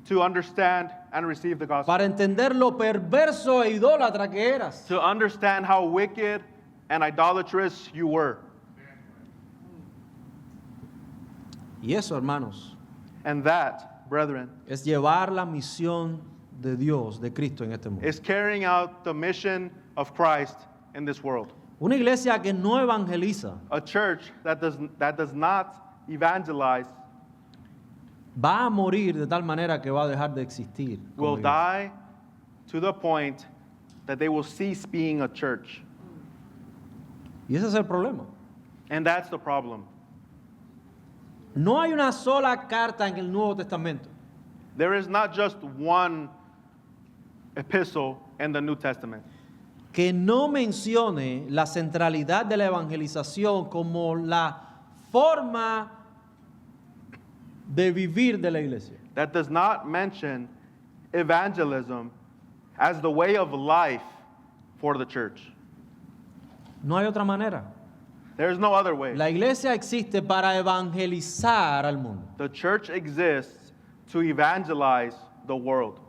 to understand and receive the gospel. Para entender lo perverso e idólatra que eras. To understand how wicked and idolatrous you were. Y eso, hermanos, And that, brethren, es llevar la misión de Dios, de Cristo en este mundo. is carrying out the mission of Christ in this world. Una iglesia que no evangeliza A church that does not evangelize va a morir de tal manera que va a dejar de existir. como will iglesia. die to the point that they will cease being a church. Y ese es el problema. And that's the problem. No hay una sola carta en el Nuevo Testamento There is not just one epistle in the New Testament que no mencione la centralidad de la evangelización como la forma de vivir de la iglesia. that does not mention evangelism as the way of life for the church. No hay otra manera. There is no other way. La iglesia existe para evangelizar al mundo. The church exists to evangelize the world.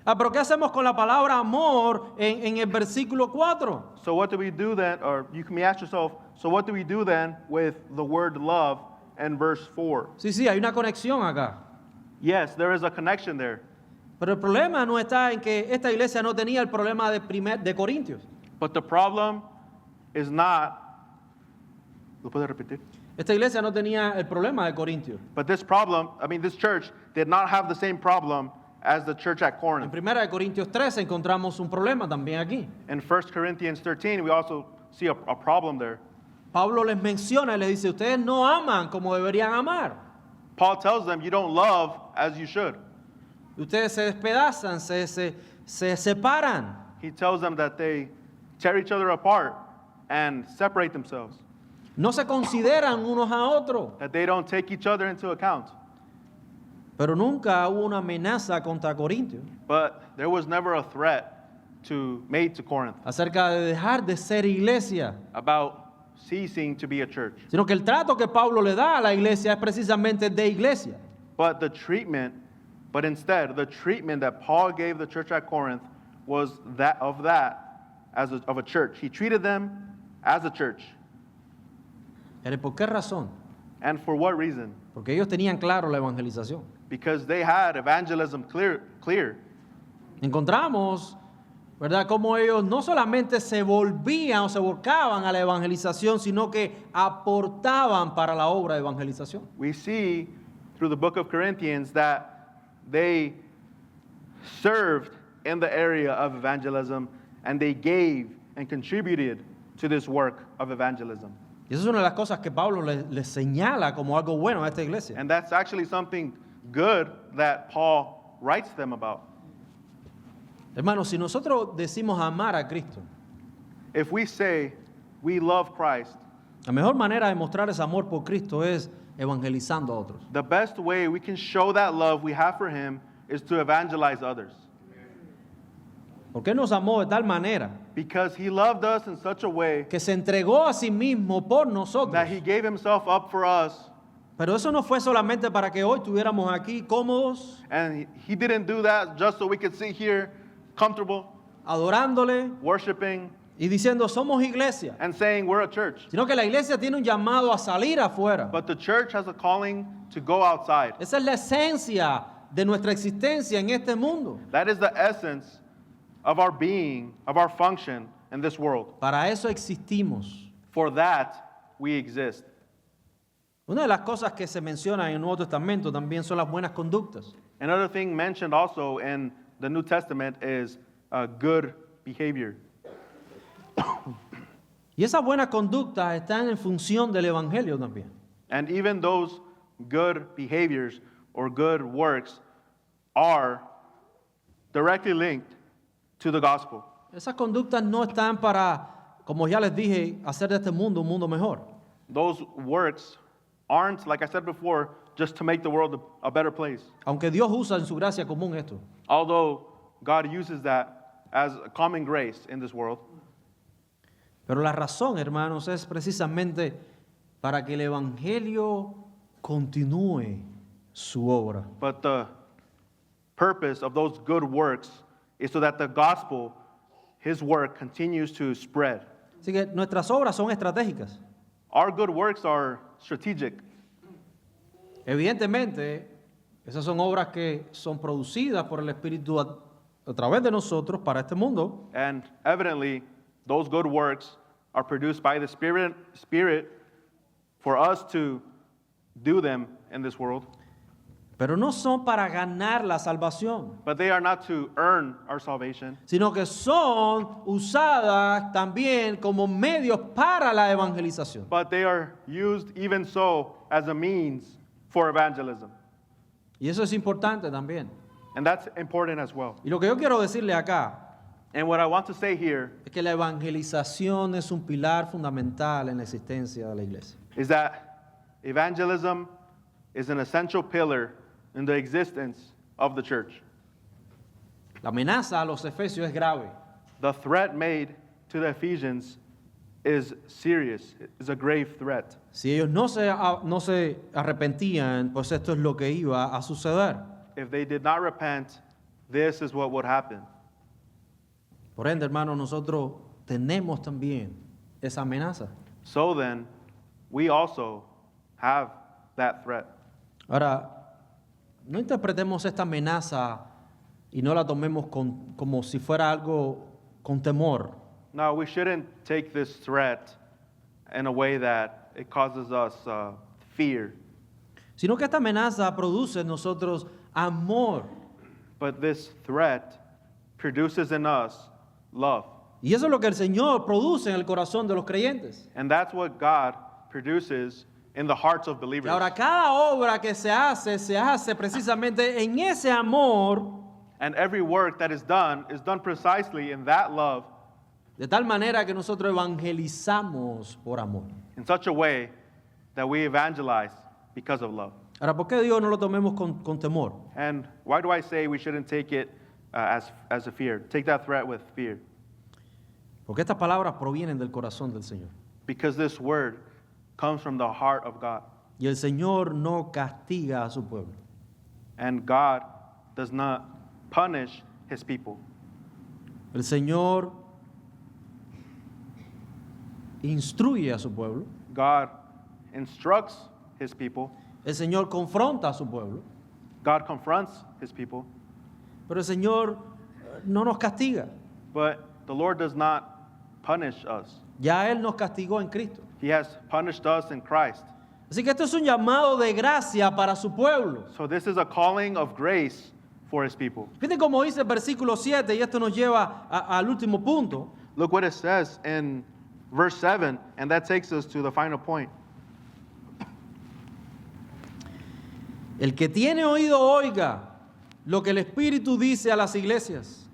Pero ¿qué hacemos con la palabra amor en el versículo 4? So what do we do then, or you can ask yourself, so what do we do then with the word love in verse 4? Sí, hay una conexión acá. Yes, there is a connection there. Pero el problema no está en que esta iglesia no tenía el problema de Corintios. But the problem is not, ¿lo puede repetir? Esta iglesia no tenía el problema de Corintios. But this church did not have the same problem as the church at En Corinth. 1 Corintios 13 encontramos un problema también aquí. In 1 Corinthians 13, we also see a problem there. Pablo les menciona y les dice, ustedes no aman como deberían amar. Paul tells them, you don't love as you should. Ustedes se despedazan, se separan. He tells them that they tear each other apart and separate themselves, No se consideran unos a otros. that they don't take each other into account. Pero nunca hubo una amenaza contra Corintios But there was never a threat made to Corinth acerca de dejar de ser iglesia, about ceasing to be a church. sino que el trato que Pablo le da a la iglesia es precisamente de iglesia. But instead, the treatment that Paul gave the church at Corinth was of a church. He treated them as a church. ¿Por qué razón? And for what reason? Porque ellos tenían claro la evangelización. Because they had evangelism clear. Encontramos, ¿verdad?, cómo ellos no solamente se volvían o se volcaban a la evangelización, sino que aportaban para la obra de evangelización. We see through the book of Corinthians that they served in the area of evangelism, and they gave and contributed to this work of evangelism. Y esa es una de las cosas que Pablo le señala como algo bueno a esta iglesia. And that's actually something good that Paul writes them about. Hermanos, si nosotros decimos amar a Cristo, If we say we love Christ, la mejor manera de mostrar ese amor por Cristo es evangelizando a otros. the best way we can show that love we have for him is to evangelize others. Porque Él nos amó de tal manera Because he loved us in such a way que se entregó a sí mismo por nosotros. that he gave himself up for us. Pero eso no fue solamente para que hoy estuviéramos aquí cómodos, And he didn't do that just so we could sit here comfortable, adorándole worshiping, y diciendo somos iglesia, and saying we're a church. sino que la iglesia tiene un llamado a salir afuera. But the church has a calling to go outside. Esa es la esencia de nuestra existencia en este mundo. That is the essence of our being, of our function in this world. Para eso existimos. For that, we exist. Una de las cosas que se menciona en el Nuevo Testamento también son las buenas conductas. Another thing mentioned also in the New Testament is good behavior. Y esas buenas conductas están en función del Evangelio también. And even those good behaviors or good works are directly linked to the gospel. Esas conductas no están para, como ya les dije, hacer de este mundo un mundo mejor. Those works aren't, like I said before, just to make the world a better place. Aunque Dios usa en su gracia común esto. Although God uses that as a common grace in this world. Pero la razón, hermanos, es precisamente para que el Evangelio continúe su obra. But the purpose of those good works is so that the gospel, his work, continues to spread. Así que nuestras obras son estratégicas. Our good works are strategic. Evidentemente, esas son obras que son producidas por el Espíritu a través de nosotros para este mundo. And evidently, those good works are produced by the Spirit for us to do them in this world. Pero no son para ganar la salvación, But they are not to earn our salvation, sino que son usadas también como medios para la evangelización. but they are used even so as a means for evangelism. Y eso es importante también. And that's important as well. Y lo que yo quiero decirle acá And what I want to say here es que la evangelización es un pilar fundamental en la existencia de la iglesia. is that evangelism is an essential pillar in the existence of the church. La amenaza a los efesios es grave. The threat made to the Ephesians is serious, is a grave threat. Si ellos no se arrepentían, pues esto es lo que iba a suceder. If they did not repent, this is what would happen. Por ende, hermanos, nosotros tenemos también esa amenaza. So then, we also have that threat. Ahora, no interpretemos esta amenaza y no la tomemos como si fuera algo con temor. Now, we shouldn't take this threat in a way that it causes us fear, Sino que esta amenaza produce en nosotros amor. but this threat produces in us love. Y eso es lo que el Señor produce en el corazón de los creyentes. And that's what God produces in the hearts of Y believers. ahora, cada obra que se hace precisamente en ese amor, And every work that is done precisely in that love, de tal manera que nosotros evangelizamos por amor. in such a way that we evangelize because of love. Ahora, ¿por qué Dios no lo tomemos con temor? And why do I say we shouldn't take it as a fear? Take that threat with fear. Porque estas palabras provienen del corazón del Señor. Because this word comes from the heart of God. Y el Señor no castiga a su pueblo. And God does not punish his people. El Señor instruye a su pueblo. God instructs his people. El Señor confronta a su pueblo. God confronts his people. Pero el Señor no nos castiga. But the Lord does not punish us. Ya Él nos castigó en Cristo. He has punished us in Christ. Así que esto es un llamado de gracia para su pueblo. So this is a calling of grace for his people. Fíjate cómo dice el versículo 7, y esto nos lleva al último punto. Look what it says in verse 7, and that takes us to the final point. El que tiene oído oiga lo que el Espíritu dice a las iglesias.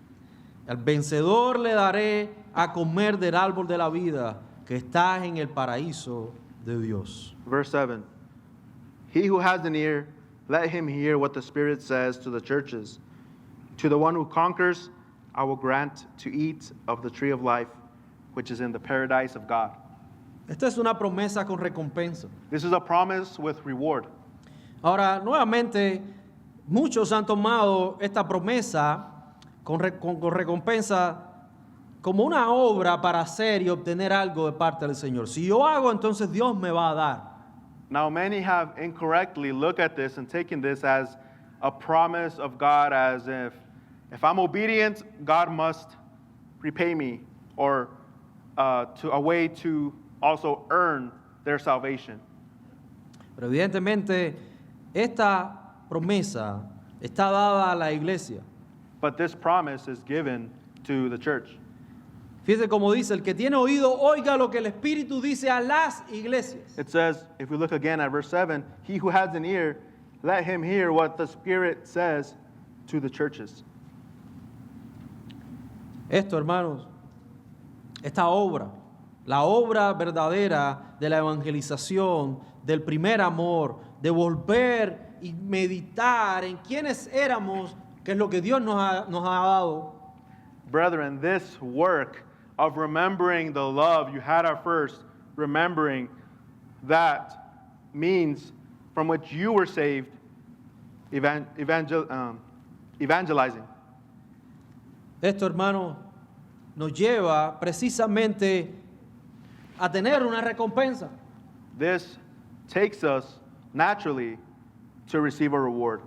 Al vencedor le daré a comer del árbol de la vida que está en el paraíso de Dios. Verse 7. He who has an ear, let him hear what the Spirit says to the churches. To the one who conquers, I will grant to eat of the tree of life, which is in the paradise of God. Esta es una promesa con recompensa. This is a promise with reward. Ahora, nuevamente, muchos han tomado esta promesa con recompensa como una obra para hacer y obtener algo de parte del Señor. Si yo hago, entonces Dios me va a dar. Now, many have incorrectly looked at this and taken this as a promise of God, as if I'm obedient, God must repay me, or a way to also earn their salvation. Pero evidentemente, esta promesa está dada a la iglesia. But this promise is given to the church. Fíjate cómo dice, el que tiene oído, oiga lo que el Espíritu dice a las iglesias. It says, if we look again at verse 7, he who has an ear, let him hear what the Spirit says to the churches. Esto, hermanos, esta obra, la obra verdadera de la evangelización, del primer amor, de volver y meditar en quiénes éramos, que es lo que Dios nos ha dado. Brethren, this work of remembering the love you had at first, remembering that means from which you were saved, evangelizing. Esto, hermano, nos lleva precisamente a tener una recompensa. This takes us naturally to receive a reward.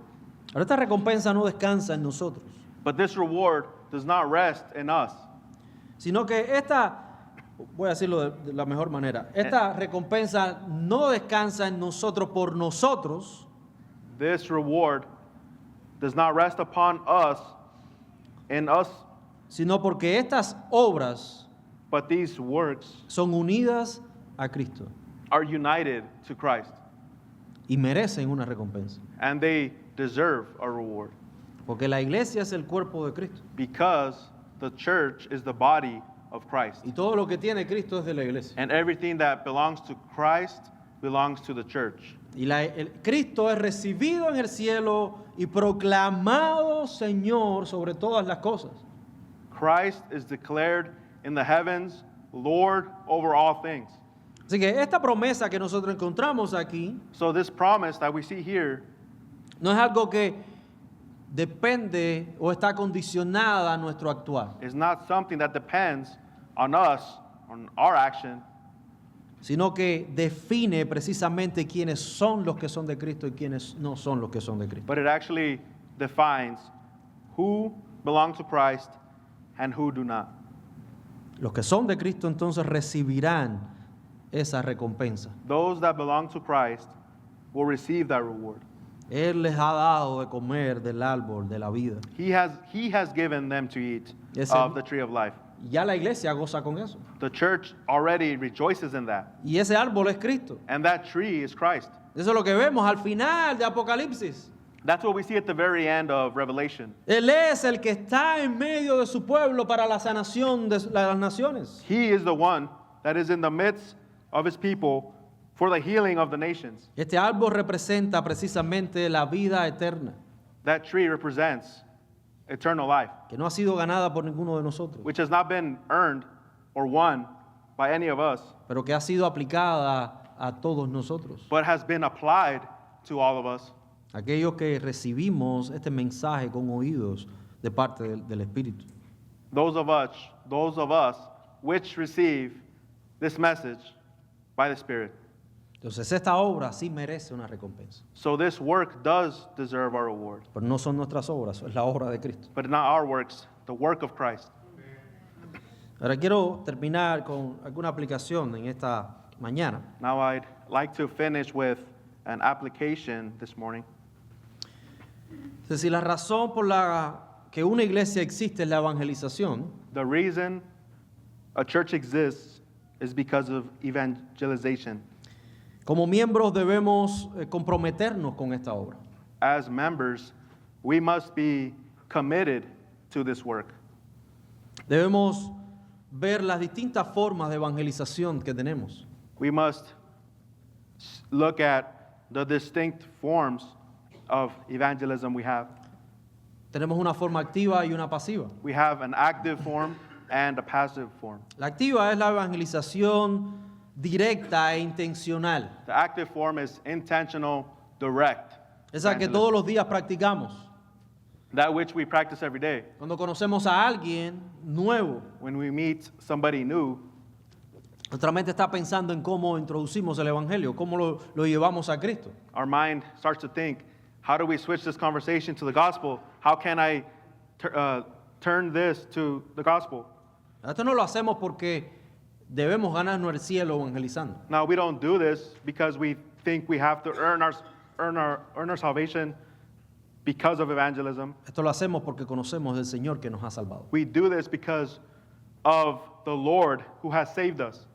Ahora, esta recompensa no descansa en nosotros, But this reward does not rest in us. sino que voy a decirlo de la mejor manera, esta recompensa no descansa en nosotros por nosotros, This reward does not rest upon us, in us, sino porque estas obras but these works son unidas a Cristo are united to Christ, y merecen una recompensa. and they deserve a reward Porque la iglesia es el cuerpo de Cristo because the church is the body of Christ, y todo lo que tiene Cristo es de la iglesia. and everything that belongs to Christ belongs to the church. Y Cristo es recibido en el cielo y proclamado Señor sobre todas las cosas. Christ is declared in the heavens Lord over all things. Así que esta promesa que nosotros encontramos aquí So this promise that we see here no es algo que depende o está condicionada a nuestro actuar, is not something that depends on us, on our action, sino que define precisamente quiénes son los que son de Cristo y quiénes no son los que son de Cristo. but it actually defines who belong to Christ and who do not. Los que son de Cristo entonces recibirán esa recompensa. Those that belong to Christ will receive that reward. Él les ha dado de comer del árbol de la vida. He has given them to eat Yes, of and- the tree of life. Ya la iglesia goza con eso. The church already rejoices in that. Y ese árbol es Cristo. And that tree is Christ. Eso es lo que vemos al final de Apocalipsis. That's what we see at the very end of Revelation. Él es el que está en medio de su pueblo para la sanación de las naciones. He is the one that is in the midst of his people for the healing of the nations. Este árbol representa precisamente la vida eterna, That tree represents eternal life, que no ha sido ganada por ninguno de nosotros, which has not been earned or won by any of us, pero que ha sido aplicada a todos nosotros. but has been applied to all of us. Aquellos que recibimos este mensaje con oídos de parte del Espíritu. Those of us which receive this message by the Spirit. Entonces esta obra sí merece una recompensa, So this work does deserve our reward, pero no son nuestras obras, es la obra de Cristo. but not our works, the work of Christ. Ahora quiero terminar con alguna aplicación en esta mañana. Now I'd like to finish with an application this morning. Entonces, si la razón por la que una iglesia existe es la evangelización, The reason a church exists is because of evangelization. como miembros debemos comprometernos con esta obra. As members, we must be committed to this work. Debemos ver las distintas formas de evangelización que tenemos. We must look at the distinct forms of evangelism we have. Tenemos una forma activa y una pasiva. We have an active form and a passive form. La activa es la evangelización directa e intencional, The active form is intentional, direct. esa que evangelism. todos los días practicamos. That which we practice every day. Cuando conocemos a alguien nuevo, When we meet somebody new, nuestra mente está pensando en cómo introducimos el evangelio, cómo lo llevamos a Cristo. our mind starts to think, how do we switch this conversation to the gospel? How can I turn this to the gospel? Esto no lo hacemos porque debemos ganarnos el cielo evangelizando. Now, we don't do this because we think we have to earn our salvation because of evangelism. Esto lo hacemos porque conocemos del Señor que nos ha salvado. We do this because of the Lord who has saved us.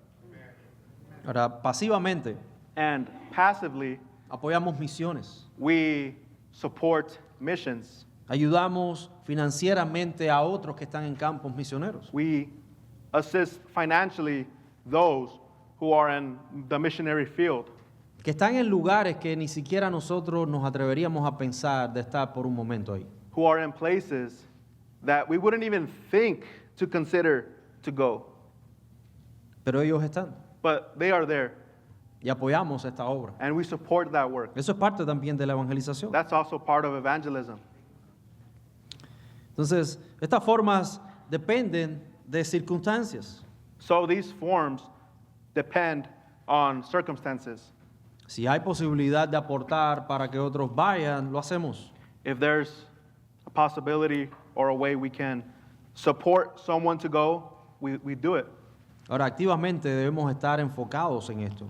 Ahora, pasivamente, And passively, apoyamos misiones, we support missions. ayudamos financieramente a otros que están en campos misioneros. We assist financially those who are in the missionary field, Que están en lugares que ni siquiera nosotros nos atreveríamos a pensar de estar por un momento ahí. who are in places that we wouldn't even think to consider to go. Pero ellos están But they are there, y apoyamos esta obra. and we support that work. Eso es parte también de la evangelización. That's also part of evangelism. Entonces, estas formas dependen de circunstancias. So these forms depend on circumstances. Si hay posibilidad de aportar para que otros vayan, lo hacemos. If there's a possibility or a way we can support someone to go, we do it. Ahora, activamente debemos estar enfocados en esto.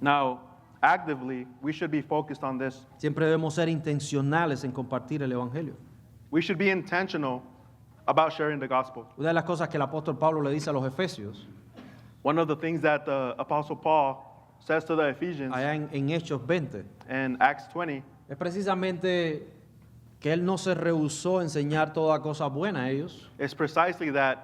Now, actively, we should be focused on this. Siempre debemos ser intencionales en compartir el Evangelio. We should be intentional about sharing the gospel. Una de las cosas que el apóstol Pablo le dice a los efesios, One of the things that the Apostle Paul says to the Ephesians allá en Hechos 20, in Acts 20 es precisamente que él no se rehusó a enseñar toda cosa buena a ellos, is precisely that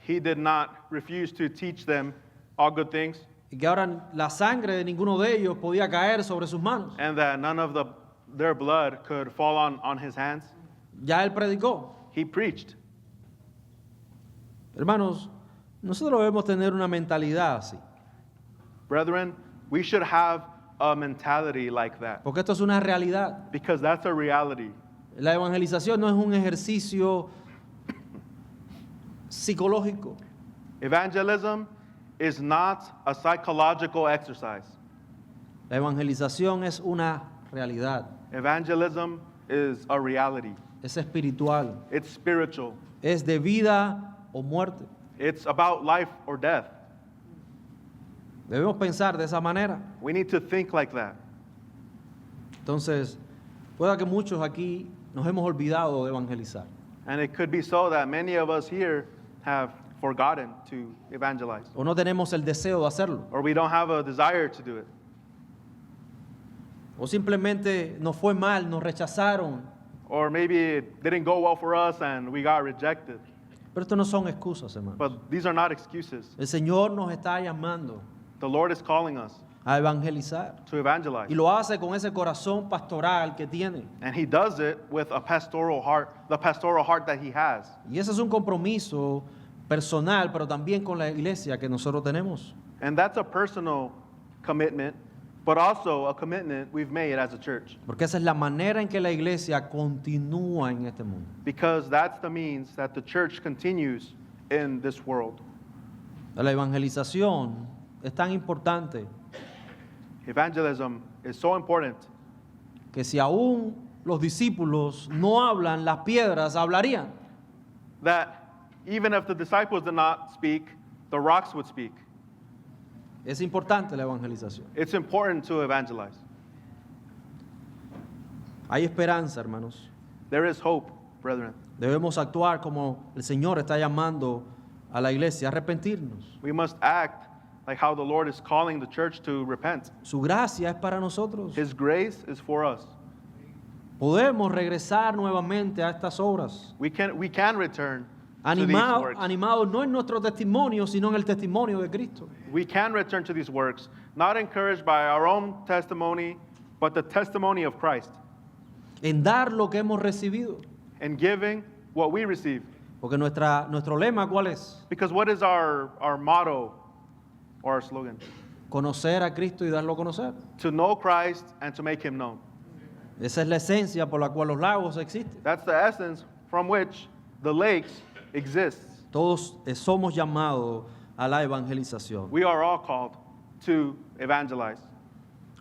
he did not refuse to teach them all good things, y que ahora la sangre de ninguno de ellos podía caer sobre sus manos. and that none of their blood could fall on his hands. Ya él predicó. He preached. Hermanos, nosotros debemos tener una mentalidad así, Brethren, we should have a mentality like that porque esto es una realidad. because that's a reality. La evangelización no es un ejercicio psicológico. Evangelism is not a psychological exercise. La evangelización es una realidad, Evangelism is a reality. es espiritual, It's spiritual. es de vida o muerte. It's about life or death. Debemos pensar de esa manera. We need to think like that. Entonces, pueda que muchos aquí nos hemos olvidado de evangelizar. And it could be so that many of us here have forgotten to evangelize, O no tenemos el deseo de hacerlo. or we don't have a desire to do it, O simplemente nos fue mal, nos rechazaron. or maybe it didn't go well for us and we got rejected. Pero esto no son excusas, hermanos. But these are not excuses. El Señor nos está llamando The Lord is calling us a evangelizar. to evangelize. Y lo hace con ese corazón pastoral que tiene. And he does it with a pastoral heart, the pastoral heart that he has. Y ese es un compromiso personal, pero también con la iglesia que nosotros tenemos. And that's a personal commitment, but also a commitment we've made as a church. Porque esa es la manera en que la iglesia continúa en este mundo. Because that's the means that the church continues in this world. La evangelización es tan importante Evangelism is so important que si aún los discípulos no hablan, las piedras hablarían. that even if the disciples did not speak, the rocks would speak. Es importante la evangelización. It's important to evangelize. Hay esperanza, hermanos. There is hope, brethren. Debemos actuar como el Señor está llamando a la iglesia a arrepentirnos. We must act like how the Lord is calling the church to repent. Su gracia es para nosotros. His grace is for us. Podemos regresar nuevamente a estas obras. We can return to these works. Animados no en nuestro testimonio, sino en el testimonio de Cristo. We can return to these works, not encouraged by our own testimony, but the testimony of Christ, En dar lo que hemos recibido. and giving what we receive. Porque nuestro lema, ¿cuál es? Because what is our motto or our slogan? Conocer a Cristo y darlo a conocer. To know Christ and to make him known. Esa es la esencia por la cual los lagos existen. That's the essence from which the lakes exist. Todos somos llamados a la evangelización. We are all called to evangelize.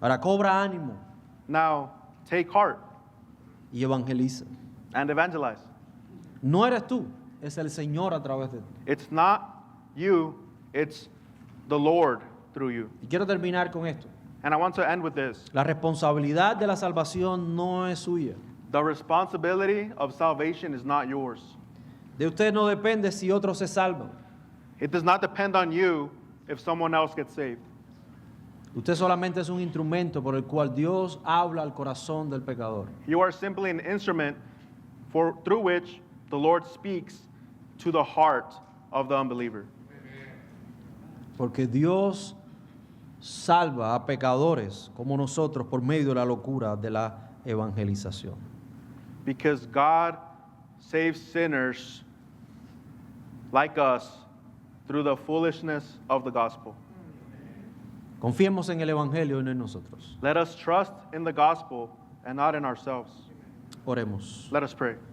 Ahora cobra ánimo Now, take heart y evangeliza. and evangelize. No eres tú, es el Señor a través de ti. It's not you, it's the Lord through you. Y quiero terminar con esto. And I want to end with this. La responsabilidad de la salvación no es suya. The responsibility of salvation is not yours. De usted no depende si otros se salvan. It does not depend on you if someone else gets saved. Usted solamente es un instrumento por el cual Dios habla al corazón del pecador. You are simply an instrument through which the Lord speaks to the heart of the unbeliever. Porque Dios salva a pecadores como nosotros por medio de la locura de la evangelización. Because God saves sinners like us through the foolishness of the gospel. Confiemos en el Evangelio y no en nosotros. Let us trust in the gospel and not in ourselves. Oremos. Let us pray.